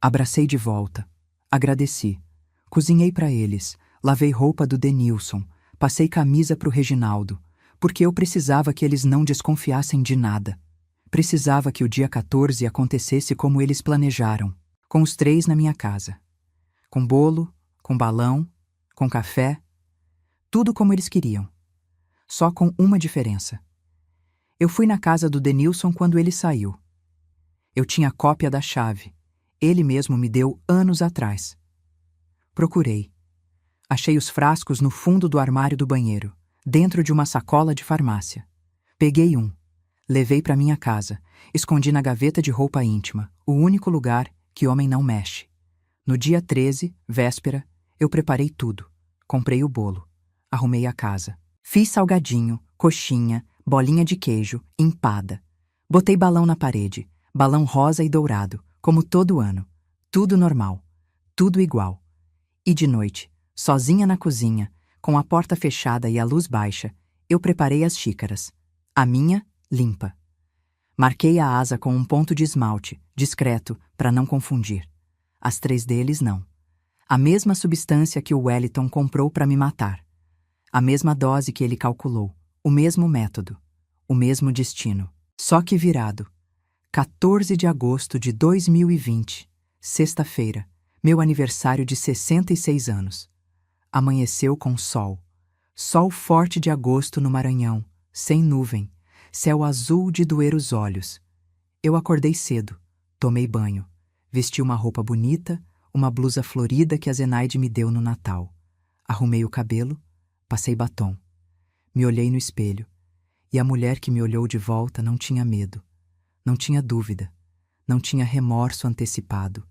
Abracei de volta. Agradeci. Cozinhei para eles. Lavei roupa do Denilson. Passei camisa para o Reginaldo. Porque eu precisava que eles não desconfiassem de nada. Precisava que o dia 14 acontecesse como eles planejaram. Com os 3 na minha casa. Com bolo, com balão, com café, Tudo como eles queriam. Só com uma diferença. Eu fui na casa do Denilson quando ele saiu. Eu tinha cópia da chave. Ele mesmo me deu anos atrás. Procurei. Achei os frascos no fundo do armário do banheiro, dentro de uma sacola de farmácia. Peguei um. Levei para minha casa. Escondi na gaveta de roupa íntima, o único lugar que homem não mexe. No dia 13, véspera, eu preparei tudo. Comprei o bolo. Arrumei a casa. Fiz salgadinho, coxinha, bolinha de queijo, empada. Botei balão na parede, balão rosa e dourado, como todo ano. Tudo normal. Tudo igual. E de noite, sozinha na cozinha, com a porta fechada e a luz baixa, eu preparei as xícaras. A minha, limpa. Marquei a asa com um ponto de esmalte, discreto, para não confundir. As 3 deles, não. A mesma substância que o Wellington comprou para me matar. A mesma dose que ele calculou. O mesmo método. O mesmo destino. Só que virado. 14 de agosto de 2020, sexta-feira, meu aniversário de 66 anos. Amanheceu com sol. Sol forte de agosto no Maranhão, sem nuvem, céu azul de doer os olhos. Eu acordei cedo, tomei banho, vesti uma roupa bonita, uma blusa florida que a Zenaide me deu no Natal. Arrumei o cabelo, passei batom. Me olhei no espelho, e a mulher que me olhou de volta não tinha medo, não tinha dúvida, não tinha remorso antecipado.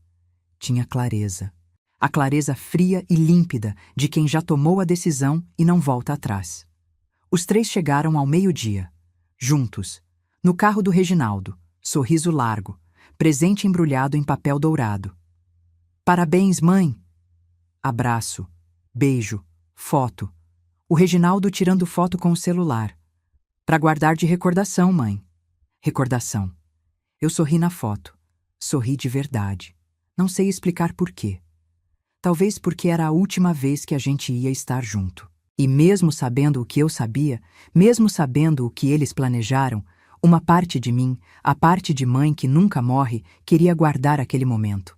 Tinha clareza. A clareza fria e límpida de quem já tomou a decisão e não volta atrás. Os 3 chegaram ao meio-dia, juntos, no carro do Reginaldo, sorriso largo, presente embrulhado em papel dourado. Parabéns, mãe! Abraço, beijo, foto. O Reginaldo tirando foto com o celular. Para guardar de recordação, mãe. Recordação. Eu sorri na foto. Sorri de verdade. Não sei explicar por quê. Talvez porque era a última vez que a gente ia estar junto. E mesmo sabendo o que eu sabia, mesmo sabendo o que eles planejaram, uma parte de mim, a parte de mãe que nunca morre, queria guardar aquele momento.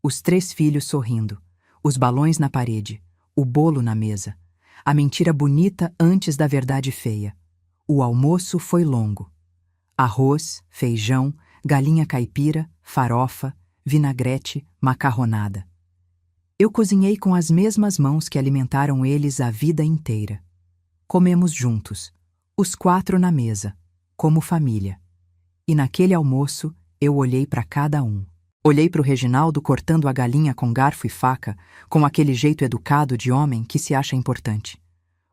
Os 3 filhos sorrindo, os balões na parede, o bolo na mesa, a mentira bonita antes da verdade feia. O almoço foi longo. Arroz, feijão, galinha caipira, farofa, vinagrete, macarronada. Eu cozinhei com as mesmas mãos que alimentaram eles a vida inteira. Comemos juntos, os 4 na mesa, como família. E naquele almoço, eu olhei para cada um. Olhei para o Reginaldo cortando a galinha com garfo e faca, com aquele jeito educado de homem que se acha importante.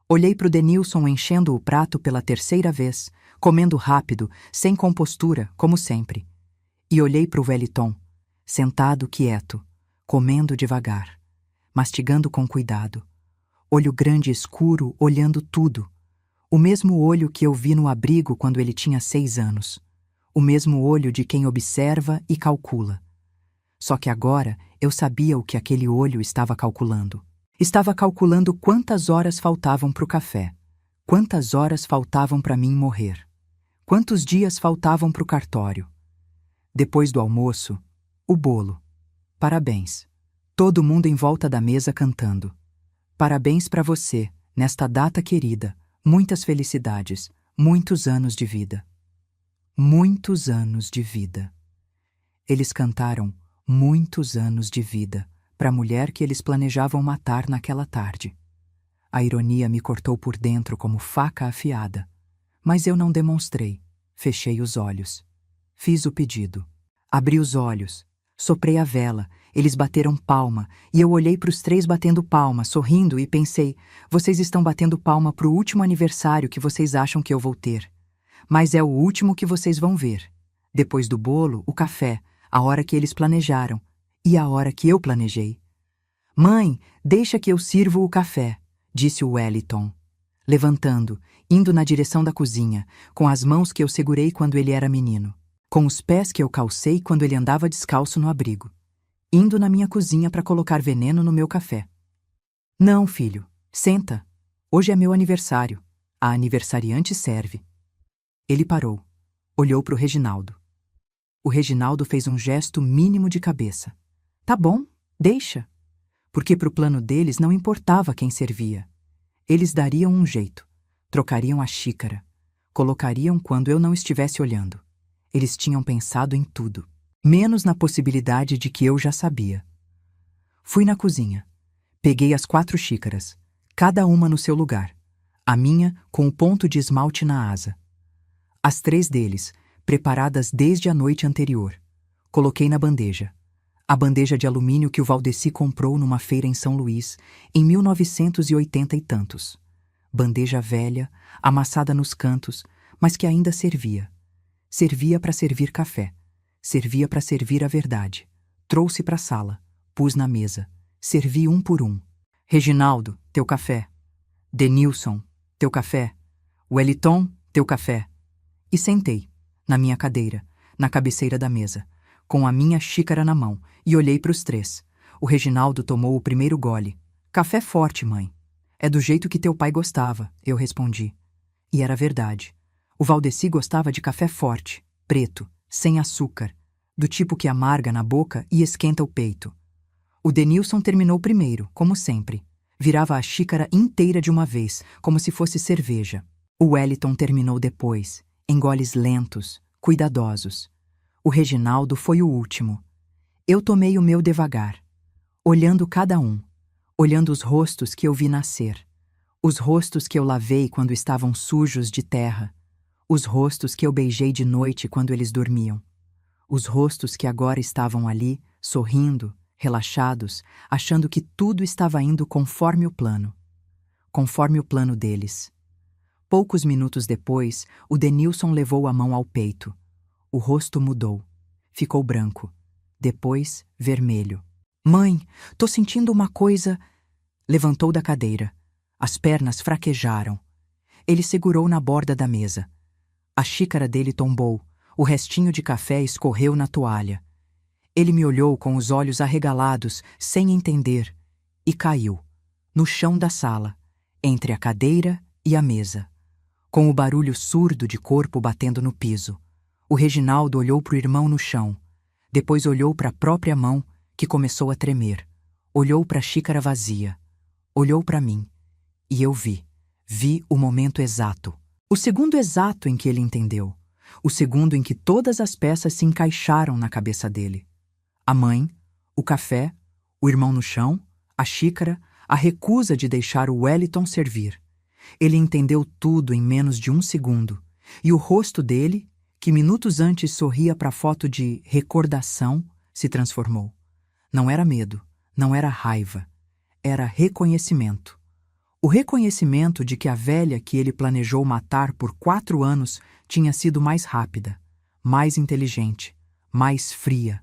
Olhei para o Denilson enchendo o prato pela 3ª vez, comendo rápido, sem compostura, como sempre. E olhei para o Wellington, sentado quieto, comendo devagar, mastigando com cuidado. Olho grande e escuro, olhando tudo. O mesmo olho que eu vi no abrigo quando ele tinha 6 anos. O mesmo olho de quem observa e calcula. Só que agora eu sabia o que aquele olho estava calculando. Estava calculando quantas horas faltavam para o café, quantas horas faltavam para mim morrer, quantos dias faltavam para o cartório. Depois do almoço, o bolo. Parabéns. Todo mundo em volta da mesa cantando. Parabéns para você, nesta data querida. Muitas felicidades, muitos anos de vida. Muitos anos de vida. Eles cantaram muitos anos de vida para a mulher que eles planejavam matar naquela tarde. A ironia me cortou por dentro como faca afiada. Mas eu não demonstrei. Fechei os olhos. Fiz o pedido. Abri os olhos. Soprei a vela. Eles bateram palma. E eu olhei para os 3 batendo palma, sorrindo, e pensei: vocês estão batendo palma para o último aniversário que vocês acham que eu vou ter. Mas é o último que vocês vão ver. Depois do bolo, o café, a hora que eles planejaram. E a hora que eu planejei. Mãe, deixa que eu sirvo o café, disse o Wellington, levantando, indo na direção da cozinha, com as mãos que eu segurei quando ele era menino, com os pés que eu calcei quando ele andava descalço no abrigo, indo na minha cozinha para colocar veneno no meu café. Não, filho, senta. Hoje é meu aniversário. A aniversariante serve. Ele parou, olhou para o Reginaldo. O Reginaldo fez um gesto mínimo de cabeça. Tá bom, deixa. Porque para o plano deles não importava quem servia. Eles dariam um jeito. Trocariam a xícara. Colocariam quando eu não estivesse olhando. Eles tinham pensado em tudo, menos na possibilidade de que eu já sabia. Fui na cozinha. Peguei as 4 xícaras, cada uma no seu lugar. A minha com o ponto de esmalte na asa. As 3 deles, preparadas desde a noite anterior. Coloquei na bandeja. A bandeja de alumínio que o Valdeci comprou numa feira em São Luís, em 1980 e tantos. Bandeja velha, amassada nos cantos, mas que ainda servia. Servia para servir café. Servia para servir a verdade. Trouxe para a sala. Pus na mesa. Servi um por um. Reginaldo, teu café. Denilson, teu café. Wellington, teu café. E sentei, na minha cadeira, na cabeceira da mesa, com a minha xícara na mão, e olhei para os 3. O Reginaldo tomou o primeiro gole. Café forte, mãe. É do jeito que teu pai gostava, eu respondi. E era verdade. O Valdeci gostava de café forte, preto, sem açúcar, do tipo que amarga na boca e esquenta o peito. O Denilson terminou primeiro, como sempre. Virava a xícara inteira de uma vez, como se fosse cerveja. O Wellington terminou depois, em goles lentos, cuidadosos. O Reginaldo foi o último. Eu tomei o meu devagar, olhando cada um, olhando os rostos que eu vi nascer, os rostos que eu lavei quando estavam sujos de terra, os rostos que eu beijei de noite quando eles dormiam, os rostos que agora estavam ali, sorrindo, relaxados, achando que tudo estava indo conforme o plano deles. Poucos minutos depois, o Denilson levou a mão ao peito. O rosto mudou. Ficou branco. Depois, vermelho. Mãe, tô sentindo uma coisa... Levantou da cadeira. As pernas fraquejaram. Ele segurou na borda da mesa. A xícara dele tombou. O restinho de café escorreu na toalha. Ele me olhou com os olhos arregalados, sem entender, e caiu, no chão da sala, entre a cadeira e a mesa, com o barulho surdo de corpo batendo no piso. O Reginaldo olhou para o irmão no chão, depois olhou para a própria mão, que começou a tremer, olhou para a xícara vazia, olhou para mim, e eu vi o momento exato, o segundo exato em que ele entendeu, o segundo em que todas as peças se encaixaram na cabeça dele. A mãe, o café, o irmão no chão, a xícara, a recusa de deixar o Wellington servir. Ele entendeu tudo em menos de 1 segundo, e o rosto dele, que minutos antes sorria para a foto de recordação, se transformou. Não era medo, não era raiva, era reconhecimento. O reconhecimento de que a velha que ele planejou matar por 4 anos tinha sido mais rápida, mais inteligente, mais fria.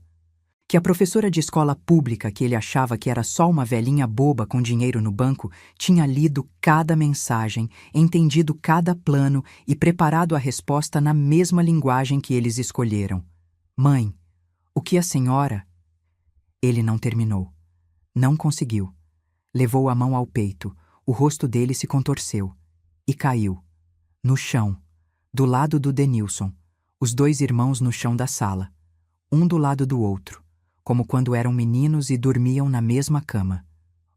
Que a professora de escola pública que ele achava que era só uma velhinha boba com dinheiro no banco tinha lido cada mensagem, entendido cada plano e preparado a resposta na mesma linguagem que eles escolheram. Mãe, o que a senhora... Ele não terminou. Não conseguiu. Levou a mão ao peito, o rosto dele se contorceu. E caiu. No chão, do lado do Denilson, os 2 irmãos no chão da sala, um do lado do outro, como quando eram meninos e dormiam na mesma cama.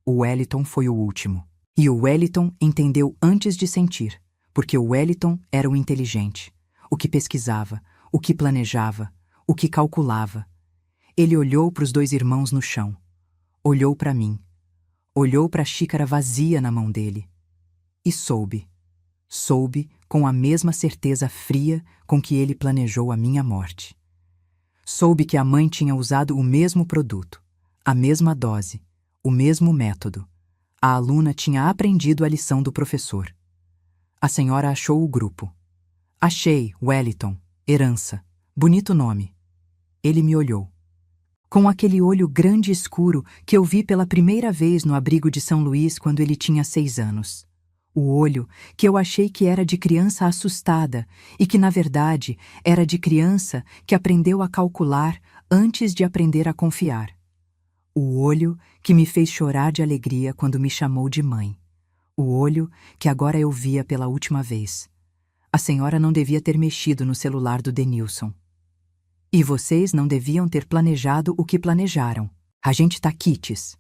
O Wellington foi o último. E o Wellington entendeu antes de sentir, porque o Wellington era o inteligente, o que pesquisava, o que planejava, o que calculava. Ele olhou para os 2 irmãos no chão. Olhou para mim. Olhou para a xícara vazia na mão dele. E soube. Soube com a mesma certeza fria com que ele planejou a minha morte. Soube que a mãe tinha usado o mesmo produto, a mesma dose, o mesmo método. A aluna tinha aprendido a lição do professor. A senhora achou o grupo. Achei, Wellington, herança. Bonito nome. Ele me olhou. Com aquele olho grande e escuro que eu vi pela primeira vez no abrigo de São Luís quando ele tinha 6 anos. O olho que eu achei que era de criança assustada e que, na verdade, era de criança que aprendeu a calcular antes de aprender a confiar. O olho que me fez chorar de alegria quando me chamou de mãe. O olho que agora eu via pela última vez. A senhora não devia ter mexido no celular do Denilson. E vocês não deviam ter planejado o que planejaram. A gente tá quites.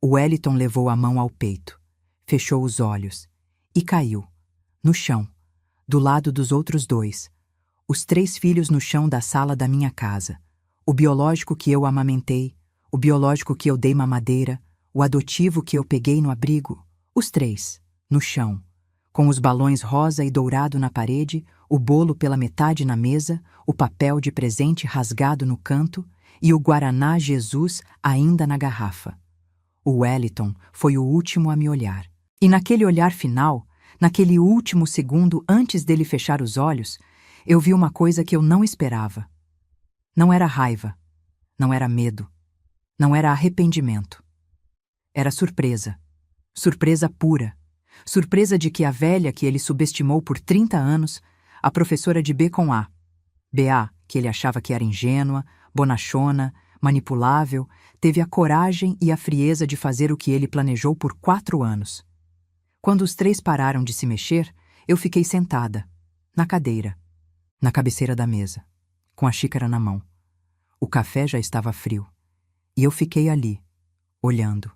O Wellington levou a mão ao peito. Fechou os olhos. e caiu, no chão, do lado dos outros 2, os 3 filhos no chão da sala da minha casa, o biológico que eu amamentei, o biológico que eu dei mamadeira, o adotivo que eu peguei no abrigo, os 3, no chão, com os balões rosa e dourado na parede, o bolo pela metade na mesa, o papel de presente rasgado no canto e o Guaraná Jesus ainda na garrafa. O Wellington foi o último a me olhar. E naquele olhar final, naquele último segundo antes dele fechar os olhos, eu vi uma coisa que eu não esperava. Não era raiva, não era medo, não era arrependimento. Era surpresa, surpresa pura, surpresa de que a velha que ele subestimou por 30 anos, a professora de B com A, BA, que ele achava que era ingênua, bonachona, manipulável, teve a coragem e a frieza de fazer o que ele planejou por 4 anos. Quando os 3 pararam de se mexer, eu fiquei sentada, na cadeira, na cabeceira da mesa, com a xícara na mão. O café já estava frio, e eu fiquei ali, olhando.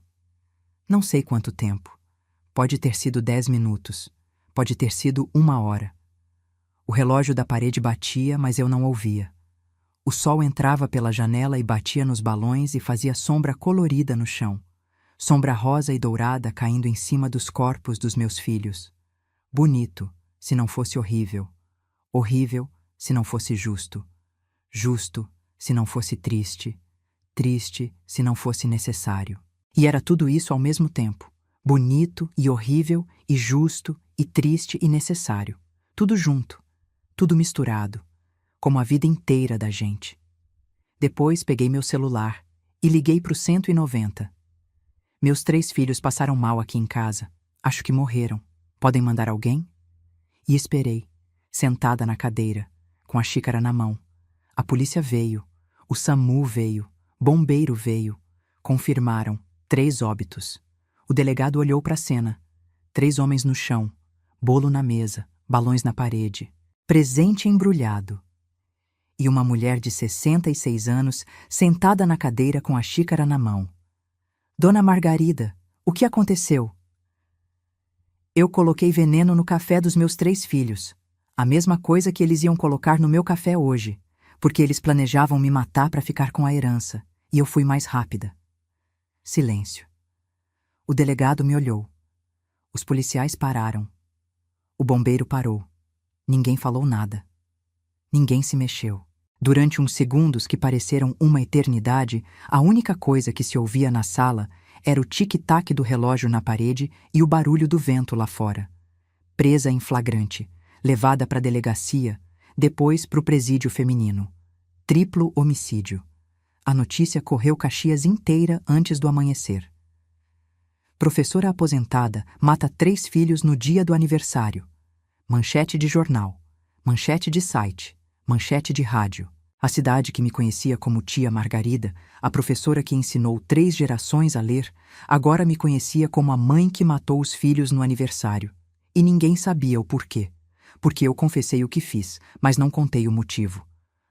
Não sei quanto tempo. Pode ter sido 10 minutos, pode ter sido 1 hora. O relógio da parede batia, mas eu não ouvia. O sol entrava pela janela e batia nos balões e fazia sombra colorida no chão. Sombra rosa e dourada caindo em cima dos corpos dos meus filhos. Bonito, se não fosse horrível. Horrível, se não fosse justo. Justo, se não fosse triste. Triste, se não fosse necessário. E era tudo isso ao mesmo tempo. Bonito e horrível e justo e triste e necessário. Tudo junto. Tudo misturado. Como a vida inteira da gente. Depois peguei meu celular e liguei pro 190. Meus 3 filhos passaram mal aqui em casa. Acho que morreram. Podem mandar alguém? E esperei, sentada na cadeira, com a xícara na mão. A polícia veio, o SAMU veio, bombeiro veio. Confirmaram 3 óbitos. O delegado olhou para a cena. 3 homens no chão, bolo na mesa, balões na parede, presente embrulhado. E uma mulher de 66 anos sentada na cadeira com a xícara na mão. Dona Margarida, o que aconteceu? Eu coloquei veneno no café dos meus 3 filhos. A mesma coisa que eles iam colocar no meu café hoje, porque eles planejavam me matar para ficar com a herança, e eu fui mais rápida. Silêncio. O delegado me olhou. Os policiais pararam. O bombeiro parou. Ninguém falou nada. Ninguém se mexeu. Durante uns segundos que pareceram uma eternidade, a única coisa que se ouvia na sala era o tic-tac do relógio na parede e o barulho do vento lá fora. Presa em flagrante, levada para a delegacia, depois para o presídio feminino. Triplo homicídio. A notícia correu Caxias inteira antes do amanhecer. Professora aposentada mata 3 filhos no dia do aniversário. Manchete de jornal, manchete de site, manchete de rádio. A cidade que me conhecia como tia Margarida, a professora que ensinou 3 gerações a ler, agora me conhecia como a mãe que matou os filhos no aniversário. E ninguém sabia o porquê. Porque eu confessei o que fiz, mas não contei o motivo.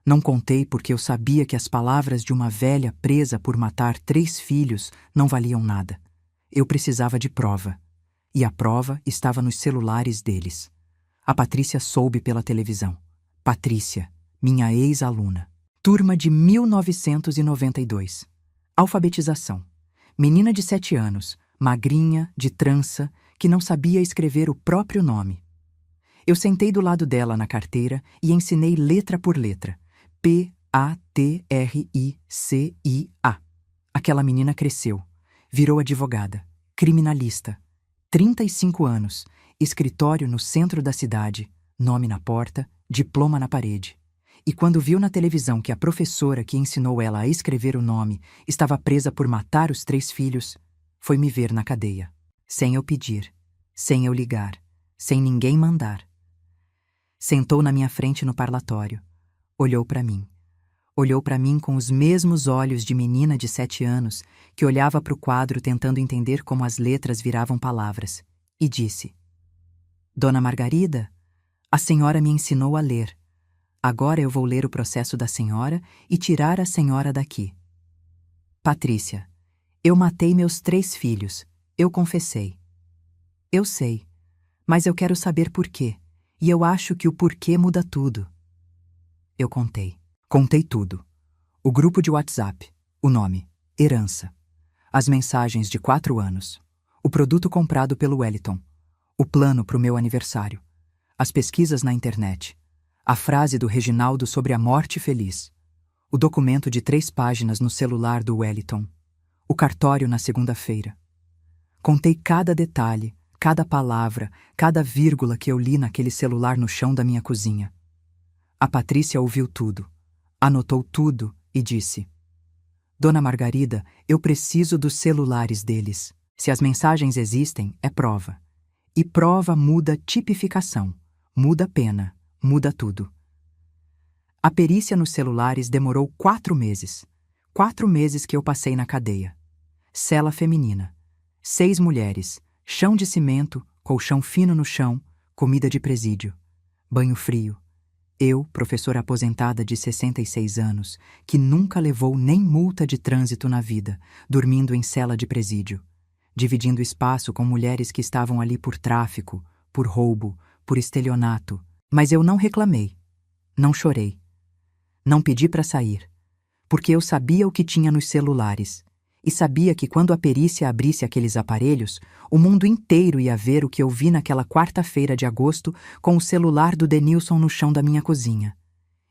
Não contei porque eu sabia que as palavras de uma velha presa por matar 3 filhos não valiam nada. Eu precisava de prova. E a prova estava nos celulares deles. A Patrícia soube pela televisão. Patrícia, minha ex-aluna. Turma de 1992. Alfabetização. Menina de 7 anos, magrinha, de trança, que não sabia escrever o próprio nome. Eu sentei do lado dela na carteira e ensinei letra por letra. P-A-T-R-I-C-I-A. Aquela menina cresceu. Virou advogada. Criminalista. 35 anos. Escritório no centro da cidade. Nome na porta. Diploma na parede. E quando viu na televisão que a professora que ensinou ela a escrever o nome estava presa por matar os 3 filhos, foi me ver na cadeia. Sem eu pedir. Sem eu ligar. Sem ninguém mandar. Sentou na minha frente no parlatório. Olhou para mim. Olhou para mim com os mesmos olhos de menina de 7 anos que olhava para o quadro tentando entender como as letras viravam palavras. E disse: Dona Margarida, a senhora me ensinou a ler. Agora eu vou ler o processo da senhora e tirar a senhora daqui. Patrícia, eu matei meus 3 filhos. Eu confessei. Eu sei. Mas eu quero saber por quê, e eu acho que o porquê muda tudo. Eu contei. Contei tudo. O grupo de WhatsApp, o nome, herança. As mensagens de 4 anos. O produto comprado pelo Wellington. O plano para o meu aniversário. As pesquisas na internet. A frase do Reginaldo sobre a morte feliz. O documento de 3 páginas no celular do Wellington. O cartório na segunda-feira. Contei cada detalhe, cada palavra, cada vírgula que eu li naquele celular no chão da minha cozinha. A Patrícia ouviu tudo, anotou tudo e disse: Dona Margarida, eu preciso dos celulares deles. Se as mensagens existem, é prova. E prova muda tipificação, muda pena, muda tudo. A perícia nos celulares demorou 4 meses. 4 meses que eu passei na cadeia. Cela feminina. 6 mulheres, chão de cimento, colchão fino no chão, comida de presídio, banho frio. Eu, professora aposentada de 66 anos, que nunca levou nem multa de trânsito na vida, dormindo em cela de presídio, dividindo espaço com mulheres que estavam ali por tráfico, por roubo, por estelionato. Mas eu não reclamei, não chorei, não pedi para sair, porque eu sabia o que tinha nos celulares, e sabia que quando a perícia abrisse aqueles aparelhos, o mundo inteiro ia ver o que eu vi naquela quarta-feira de agosto com o celular do Denilson no chão da minha cozinha.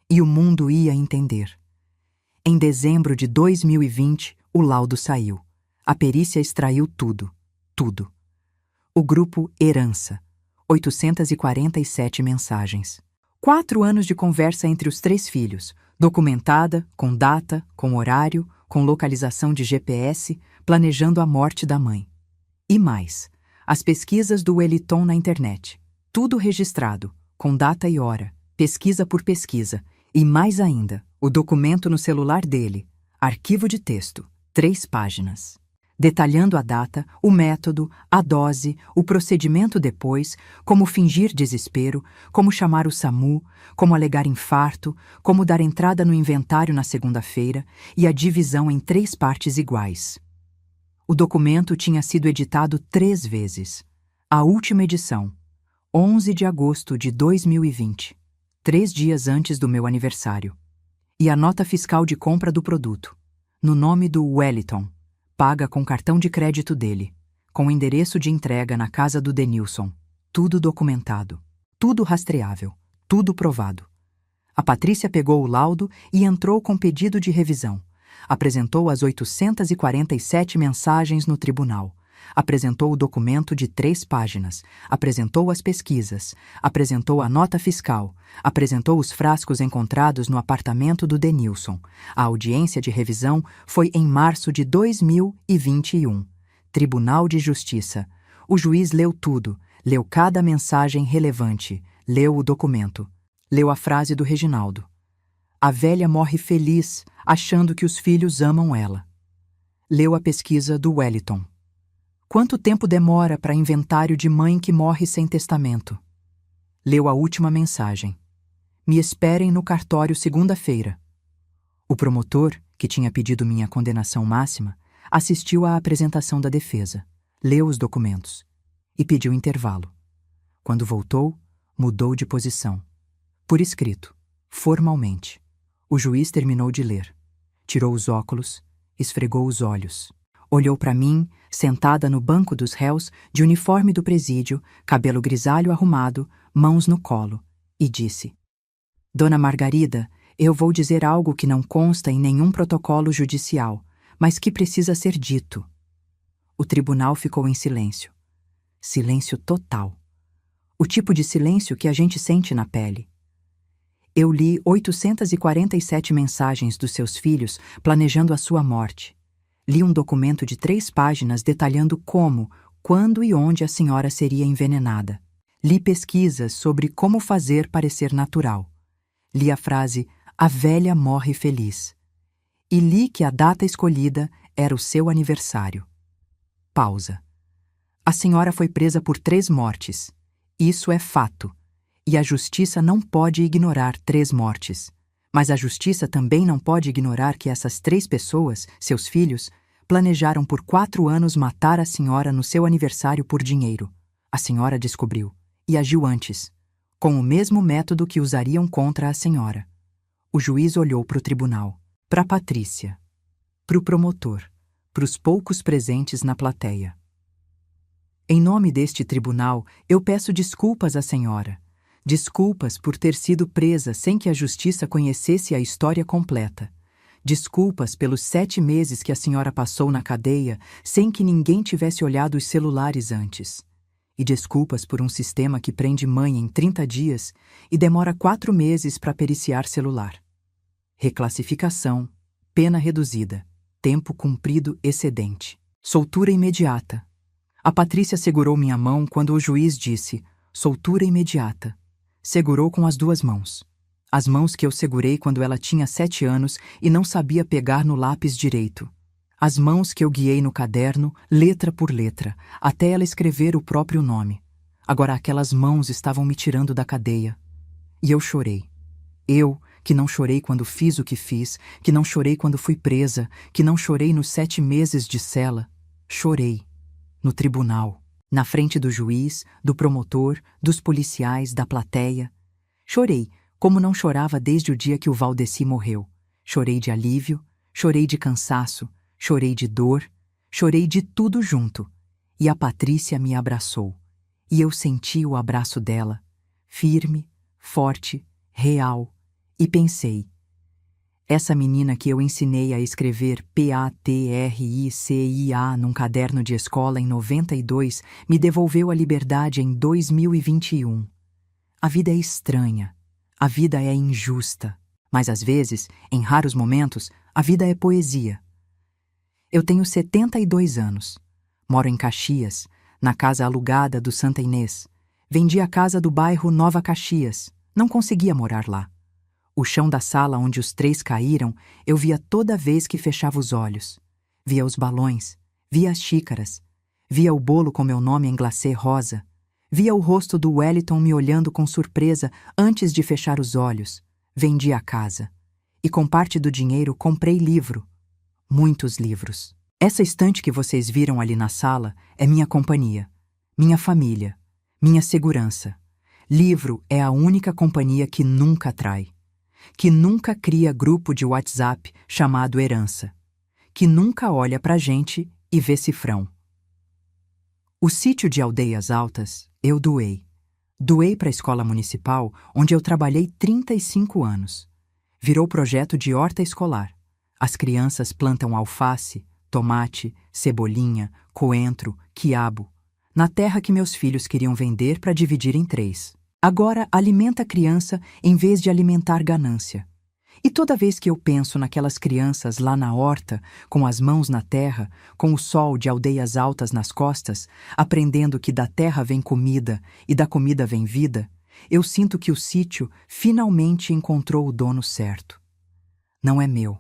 E o mundo ia entender. Em dezembro de 2020, o laudo saiu. A perícia extraiu tudo. Tudo. O grupo Herança. 847 mensagens. 4 anos de conversa entre os 3 filhos, documentada, com data, com horário, com localização de GPS, planejando a morte da mãe. E mais, as pesquisas do Wellington na internet. Tudo registrado, com data e hora, pesquisa por pesquisa. E mais ainda, o documento no celular dele, arquivo de texto, 3 páginas. Detalhando a data, o método, a dose, o procedimento depois, como fingir desespero, como chamar o SAMU, como alegar infarto, como dar entrada no inventário na segunda-feira e a divisão em 3 partes iguais. O documento tinha sido editado 3 vezes. A última edição, 11 de agosto de 2020, 3 dias antes do meu aniversário. E a nota fiscal de compra do produto, no nome do Wellington, paga com cartão de crédito dele, com o endereço de entrega na casa do Denilson. Tudo documentado, tudo rastreável, tudo provado. A Patrícia pegou o laudo e entrou com pedido de revisão. Apresentou as 847 mensagens no tribunal. Apresentou o documento de 3 páginas. Apresentou as pesquisas. Apresentou a nota fiscal. Apresentou os frascos encontrados no apartamento do Denilson. A audiência de revisão foi em março de 2021. Tribunal de Justiça. O juiz leu tudo. Leu cada mensagem relevante. Leu o documento. Leu a frase do Reginaldo. A velha morre feliz, achando que os filhos amam ela. Leu a pesquisa do Wellington. Quanto tempo demora para inventário de mãe que morre sem testamento? Leu a última mensagem. Me esperem no cartório segunda-feira. O promotor, que tinha pedido minha condenação máxima, assistiu à apresentação da defesa, leu os documentos e pediu intervalo. Quando voltou, mudou de posição. Por escrito, formalmente. O juiz terminou de ler. Tirou os óculos, esfregou os olhos. Olhou para mim, sentada no banco dos réus, de uniforme do presídio, cabelo grisalho arrumado, mãos no colo, e disse: Dona Margarida, eu vou dizer algo que não consta em nenhum protocolo judicial, mas que precisa ser dito. O tribunal ficou em silêncio. Silêncio total. O tipo de silêncio que a gente sente na pele. Eu li 847 mensagens dos seus filhos planejando a sua morte. Li um documento de 3 páginas detalhando como, quando e onde a senhora seria envenenada. Li pesquisas sobre como fazer parecer natural. Li a frase, a velha morre feliz. E li que a data escolhida era o seu aniversário. Pausa. A senhora foi presa por 3 mortes. Isso é fato. E a justiça não pode ignorar 3 mortes. Mas a justiça também não pode ignorar que essas 3 pessoas, seus filhos, planejaram por 4 anos matar a senhora no seu aniversário por dinheiro. A senhora descobriu. e agiu antes, com o mesmo método que usariam contra a senhora. O juiz olhou para o tribunal, para Patrícia, para o promotor, para os poucos presentes na plateia. Em nome deste tribunal, eu peço desculpas à senhora. Desculpas por ter sido presa sem que a justiça conhecesse a história completa. Desculpas pelos 7 meses que a senhora passou na cadeia sem que ninguém tivesse olhado os celulares antes. E desculpas por um sistema que prende mãe em 30 dias e demora 4 meses para periciar celular. Reclassificação, pena reduzida, tempo cumprido excedente, soltura imediata. A Patrícia segurou minha mão quando o juiz disse, soltura imediata. Segurou com as 2 mãos. As mãos que eu segurei quando ela tinha 7 anos e não sabia pegar no lápis direito. As mãos que eu guiei no caderno, letra por letra, até ela escrever o próprio nome. Agora aquelas mãos estavam me tirando da cadeia. E eu chorei. Eu, que não chorei quando fiz o que fiz, que não chorei quando fui presa, que não chorei nos 7 meses de cela, chorei. No tribunal, na frente do juiz, do promotor, dos policiais, da plateia. Chorei, como não chorava desde o dia que o Valdeci morreu. Chorei de alívio, chorei de cansaço, chorei de dor, chorei de tudo junto. E a Patrícia me abraçou. E eu senti o abraço dela, firme, forte, real. E pensei, essa menina que eu ensinei a escrever Patricia num caderno de escola em 92 me devolveu a liberdade em 2021. A vida é estranha, a vida é injusta, mas às vezes, em raros momentos, a vida é poesia. Eu tenho 72 anos, moro em Caxias, na casa alugada do Santa Inês. Vendi a casa do bairro Nova Caxias, não conseguia morar lá. O chão da sala onde os 3 caíram, eu via toda vez que fechava os olhos. Via os balões, via as xícaras, via o bolo com meu nome em glacê rosa, via o rosto do Wellington me olhando com surpresa antes de fechar os olhos. Vendi a casa. E com parte do dinheiro comprei livro. Muitos livros. Essa estante que vocês viram ali na sala é minha companhia, minha família, minha segurança. Livro é a única companhia que nunca trai. Que nunca cria grupo de WhatsApp chamado herança, que nunca olha pra gente e vê cifrão. O sítio de Aldeias Altas eu doei. Doei para a escola municipal, onde eu trabalhei 35 anos. Virou projeto de horta escolar. As crianças plantam alface, tomate, cebolinha, coentro, quiabo, na terra que meus filhos queriam vender para dividir em 3. Agora alimenta a criança em vez de alimentar ganância. E toda vez que eu penso naquelas crianças lá na horta, com as mãos na terra, com o sol de Aldeias Altas nas costas, aprendendo que da terra vem comida e da comida vem vida, eu sinto que o sítio finalmente encontrou o dono certo. Não é meu,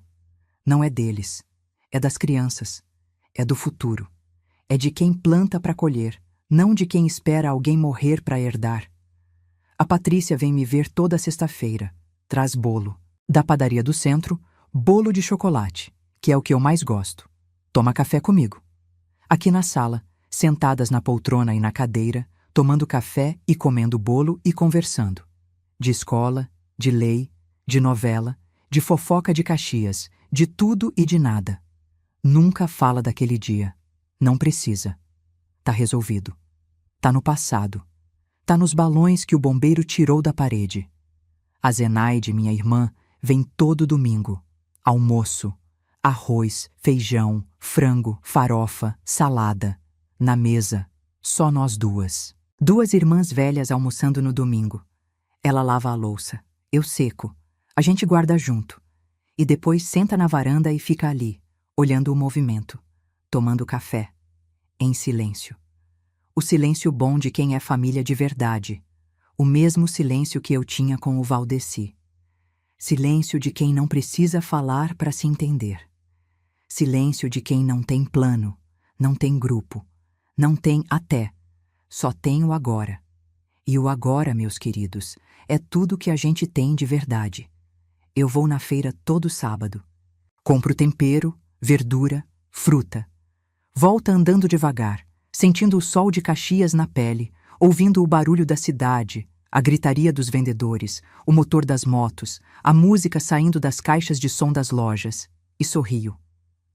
não é deles, é das crianças, é do futuro, é de quem planta para colher, não de quem espera alguém morrer para herdar. A Patrícia vem me ver toda sexta-feira. Traz bolo. Da padaria do centro, bolo de chocolate, que é o que eu mais gosto. Toma café comigo. Aqui na sala, sentadas na poltrona e na cadeira, tomando café e comendo bolo e conversando. De escola, de lei, de novela, de fofoca de Caxias, de tudo e de nada. Nunca fala daquele dia. Não precisa. Tá resolvido. Tá no passado. Tá nos balões que o bombeiro tirou da parede. A Zenaide, minha irmã, vem todo domingo. Almoço, arroz, feijão, frango, farofa, salada. Na mesa, só nós 2. 2 irmãs velhas almoçando no domingo. Ela lava a louça, eu seco. A gente guarda junto. E depois senta na varanda e fica ali, olhando o movimento, tomando café, em silêncio. O silêncio bom de quem é família de verdade. O mesmo silêncio que eu tinha com o Valdeci. Silêncio de quem não precisa falar para se entender. Silêncio de quem não tem plano, não tem grupo, não tem até. Só tem o agora. E o agora, meus queridos, é tudo que a gente tem de verdade. Eu vou na feira todo sábado. Compro tempero, verdura, fruta. Volta andando devagar, sentindo o sol de Caxias na pele, ouvindo o barulho da cidade, a gritaria dos vendedores, o motor das motos, a música saindo das caixas de som das lojas, e sorrio.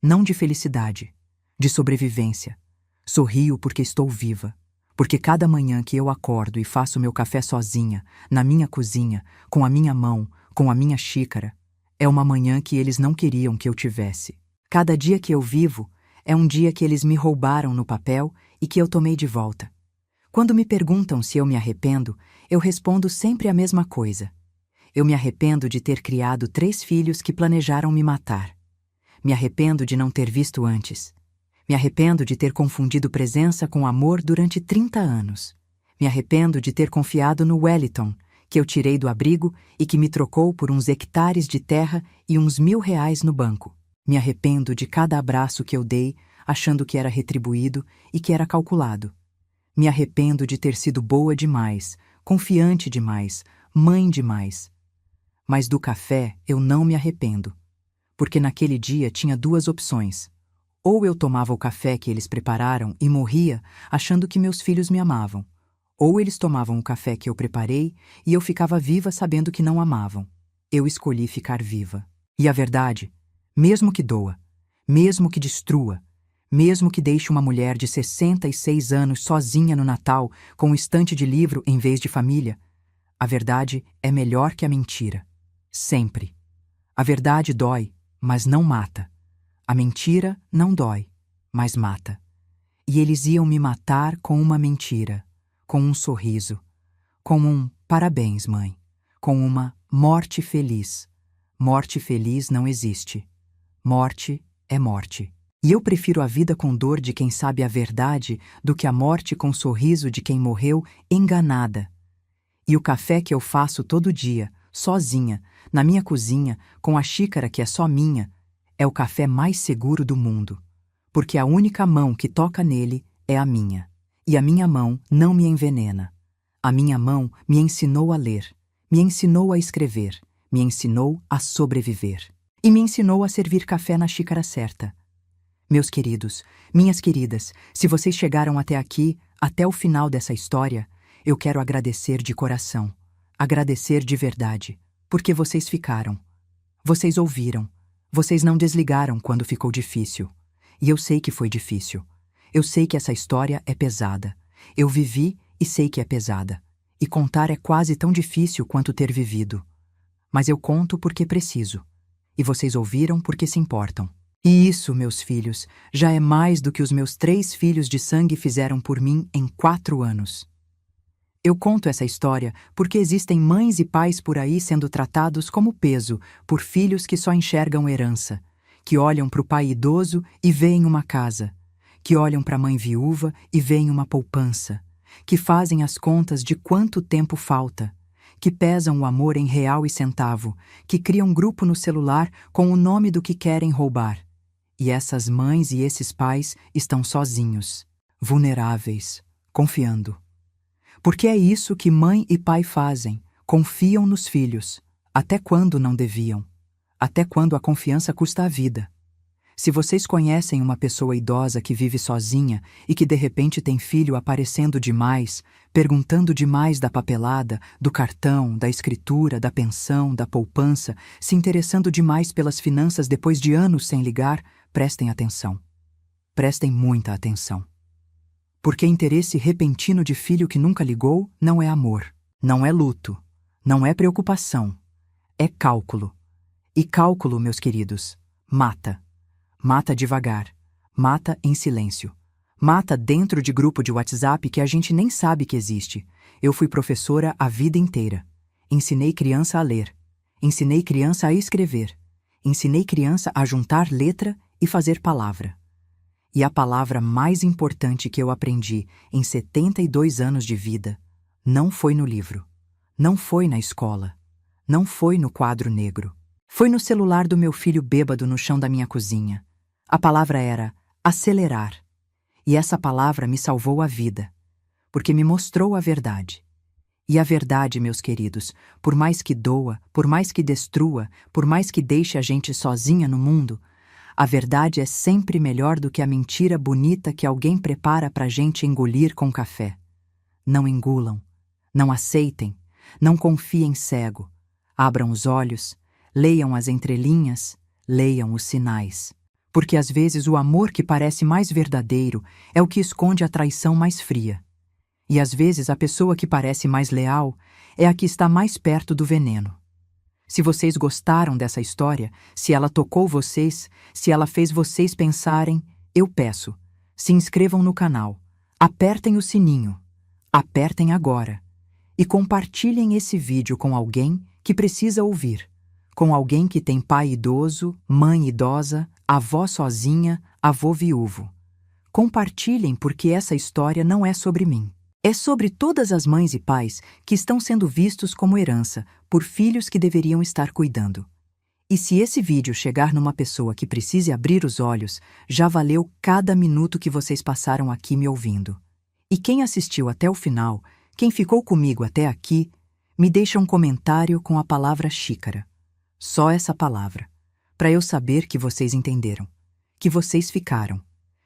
Não de felicidade, de sobrevivência. Sorrio porque estou viva, porque cada manhã que eu acordo e faço meu café sozinha, na minha cozinha, com a minha mão, com a minha xícara, é uma manhã que eles não queriam que eu tivesse. Cada dia que eu vivo é um dia que eles me roubaram no papel e que eu tomei de volta. Quando me perguntam se eu me arrependo, eu respondo sempre a mesma coisa. Eu me arrependo de ter criado 3 filhos que planejaram me matar. Me arrependo de não ter visto antes. Me arrependo de ter confundido presença com amor durante 30 anos. Me arrependo de ter confiado no Wellington, que eu tirei do abrigo e que me trocou por uns hectares de terra e uns R$1.000 no banco. Me arrependo de cada abraço que eu dei, achando que era retribuído e que era calculado. Me arrependo de ter sido boa demais, confiante demais, mãe demais. Mas do café eu não me arrependo, porque naquele dia tinha 2 opções. Ou eu tomava o café que eles prepararam e morria, achando que meus filhos me amavam. Ou eles tomavam o café que eu preparei e eu ficava viva sabendo que não amavam. Eu escolhi ficar viva. E a verdade, mesmo que doa, mesmo que destrua, mesmo que deixe uma mulher de 66 anos sozinha no Natal com um estante de livro em vez de família, a verdade é melhor que a mentira. Sempre. A verdade dói, mas não mata. A mentira não dói, mas mata. E eles iam me matar com uma mentira, com um sorriso, com um parabéns, mãe, com uma morte feliz. Morte feliz não existe. Morte é morte. E eu prefiro a vida com dor de quem sabe a verdade do que a morte com sorriso de quem morreu enganada. E o café que eu faço todo dia, sozinha, na minha cozinha, com a xícara que é só minha, é o café mais seguro do mundo, porque a única mão que toca nele é a minha. E a minha mão não me envenena. A minha mão me ensinou a ler, me ensinou a escrever, me ensinou a sobreviver. E me ensinou a servir café na xícara certa. Meus queridos, minhas queridas, se vocês chegaram até aqui, até o final dessa história, eu quero agradecer de coração, agradecer de verdade, porque vocês ficaram. Vocês ouviram. Vocês não desligaram quando ficou difícil. E eu sei que foi difícil. Eu sei que essa história é pesada. Eu vivi e sei que é pesada. E contar é quase tão difícil quanto ter vivido. Mas eu conto porque preciso. E vocês ouviram porque se importam. E isso, meus filhos, já é mais do que os meus 3 filhos de sangue fizeram por mim em 4 anos. Eu conto essa história porque existem mães e pais por aí sendo tratados como peso por filhos que só enxergam herança, que olham para o pai idoso e veem uma casa, que olham para a mãe viúva e veem uma poupança, que fazem as contas de quanto tempo falta, que pesam o amor em real e centavo, que criam grupo no celular com o nome do que querem roubar. E essas mães e esses pais estão sozinhos, vulneráveis, confiando. Porque é isso que mãe e pai fazem, confiam nos filhos, até quando não deviam, até quando a confiança custa a vida. Se vocês conhecem uma pessoa idosa que vive sozinha e que de repente tem filho aparecendo demais, perguntando demais da papelada, do cartão, da escritura, da pensão, da poupança, se interessando demais pelas finanças depois de anos sem ligar, prestem atenção. Prestem muita atenção. Porque interesse repentino de filho que nunca ligou não é amor, não é luto, não é preocupação, é cálculo. E cálculo, meus queridos, mata. Mata devagar, mata em silêncio. Mata dentro de grupo de WhatsApp que a gente nem sabe que existe. Eu fui professora a vida inteira. Ensinei criança a ler. Ensinei criança a escrever. Ensinei criança a juntar letra e fazer palavra. E a palavra mais importante que eu aprendi em 72 anos de vida não foi no livro, não foi na escola, não foi no quadro negro. Foi no celular do meu filho bêbado no chão da minha cozinha. A palavra era acelerar. E essa palavra me salvou a vida, porque me mostrou a verdade. E a verdade, meus queridos, por mais que doa, por mais que destrua, por mais que deixe a gente sozinha no mundo, a verdade é sempre melhor do que a mentira bonita que alguém prepara pra gente engolir com café. Não engulam. Não aceitem. Não confiem cego. Abram os olhos. Leiam as entrelinhas. Leiam os sinais. Porque às vezes o amor que parece mais verdadeiro é o que esconde a traição mais fria. E às vezes a pessoa que parece mais leal é a que está mais perto do veneno. Se vocês gostaram dessa história, se ela tocou vocês, se ela fez vocês pensarem, eu peço, se inscrevam no canal, apertem o sininho, apertem agora e compartilhem esse vídeo com alguém que precisa ouvir, com alguém que tem pai idoso, mãe idosa, avó sozinha, avô viúvo. Compartilhem porque essa história não é sobre mim. É sobre todas as mães e pais que estão sendo vistos como herança por filhos que deveriam estar cuidando. E se esse vídeo chegar numa pessoa que precise abrir os olhos, já valeu cada minuto que vocês passaram aqui me ouvindo. E quem assistiu até o final, quem ficou comigo até aqui, me deixa um comentário com a palavra xícara. Só essa palavra, para eu saber que vocês entenderam, que vocês ficaram,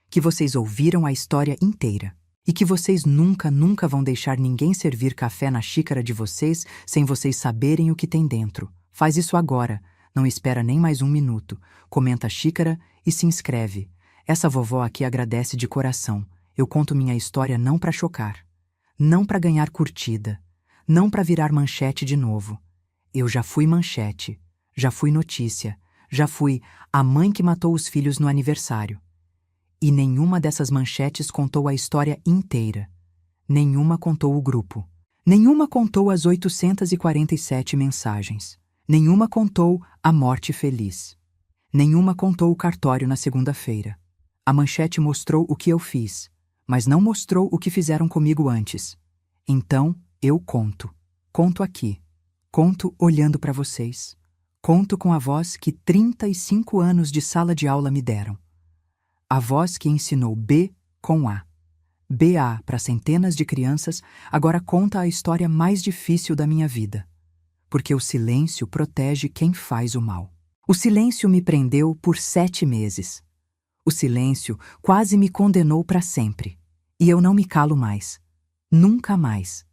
que vocês ouviram a história inteira. E que vocês nunca vão deixar ninguém servir café na xícara de vocês sem vocês saberem o que tem dentro. Faz isso agora, não espera nem mais um minuto. Comenta a xícara e se inscreve. Essa vovó aqui agradece de coração. Eu conto minha história não para chocar, não para ganhar curtida, não para virar manchete de novo. Eu já fui manchete, já fui notícia, já fui a mãe que matou os filhos no aniversário. E nenhuma dessas manchetes contou a história inteira. Nenhuma contou o grupo. Nenhuma contou as 847 mensagens. Nenhuma contou a morte feliz. Nenhuma contou o cartório na segunda-feira. A manchete mostrou o que eu fiz, mas não mostrou o que fizeram comigo antes. Então, eu conto. Conto aqui. Conto olhando para vocês. Conto com a voz que 35 anos de sala de aula me deram. A voz que ensinou B com A. BA para centenas de crianças agora conta a história mais difícil da minha vida. Porque o silêncio protege quem faz o mal. O silêncio me prendeu por 7 meses. O silêncio quase me condenou para sempre. E eu não me calo mais. Nunca mais.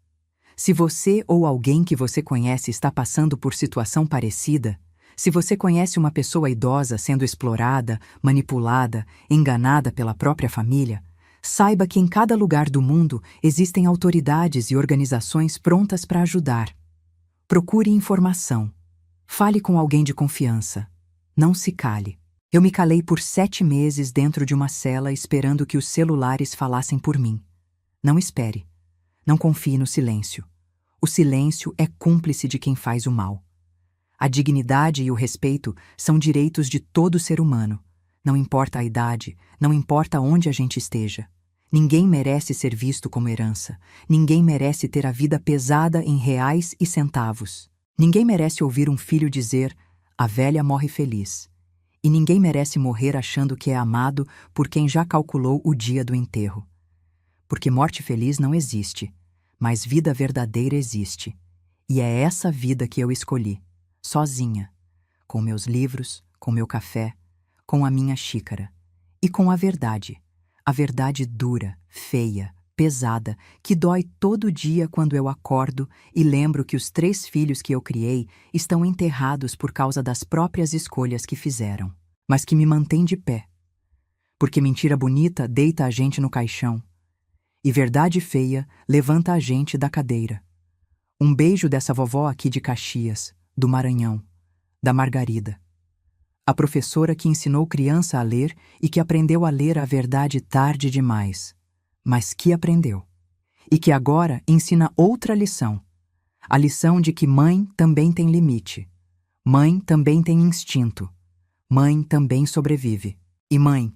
Se você ou alguém que você conhece está passando por situação parecida, se você conhece uma pessoa idosa sendo explorada, manipulada, enganada pela própria família, saiba que em cada lugar do mundo existem autoridades e organizações prontas para ajudar. Procure informação. Fale com alguém de confiança. Não se cale. Eu me calei por 7 meses dentro de uma cela esperando que os celulares falassem por mim. Não espere. Não confie no silêncio. O silêncio é cúmplice de quem faz o mal. A dignidade e o respeito são direitos de todo ser humano. Não importa a idade, não importa onde a gente esteja. Ninguém merece ser visto como herança. Ninguém merece ter a vida pesada em reais e centavos. Ninguém merece ouvir um filho dizer, a velha morre feliz. E ninguém merece morrer achando que é amado por quem já calculou o dia do enterro. Porque morte feliz não existe, mas vida verdadeira existe. E é essa vida que eu escolhi. Sozinha, com meus livros, com meu café, com a minha xícara e com a verdade dura, feia, pesada, que dói todo dia quando eu acordo e lembro que os 3 filhos que eu criei estão enterrados por causa das próprias escolhas que fizeram, mas que me mantém de pé. Porque mentira bonita deita a gente no caixão e verdade feia levanta a gente da cadeira. Um beijo dessa vovó aqui de Caxias, do Maranhão, da Margarida. A professora que ensinou criança a ler e que aprendeu a ler a verdade tarde demais, mas que aprendeu. E que agora ensina outra lição. A lição de que mãe também tem limite. Mãe também tem instinto. Mãe também sobrevive. E mãe,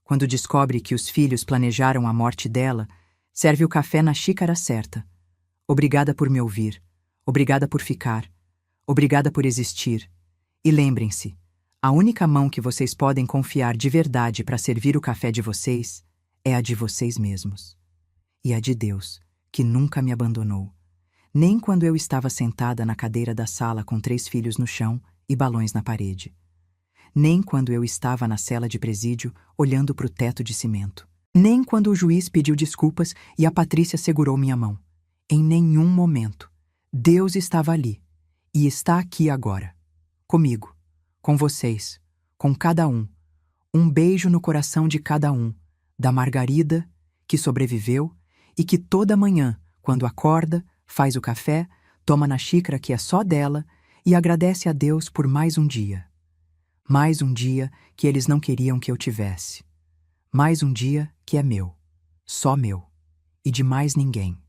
quando descobre que os filhos planejaram a morte dela, serve o café na xícara certa. Obrigada por me ouvir. Obrigada por ficar. Obrigada por existir. E lembrem-se, a única mão que vocês podem confiar de verdade para servir o café de vocês é a de vocês mesmos. E a de Deus, que nunca me abandonou. Nem quando eu estava sentada na cadeira da sala com 3 filhos no chão e balões na parede. Nem quando eu estava na cela de presídio olhando para o teto de cimento. Nem quando o juiz pediu desculpas e a Patrícia segurou minha mão. Em nenhum momento. Deus estava ali e está aqui agora. Comigo, com vocês, com cada um. Um beijo no coração de cada um, da Margarida, que sobreviveu e que toda manhã, quando acorda, faz o café, toma na xícara que é só dela e agradece a Deus por mais um dia. Mais um dia que eles não queriam que eu tivesse. Mais um dia que é meu, só meu, e de mais ninguém.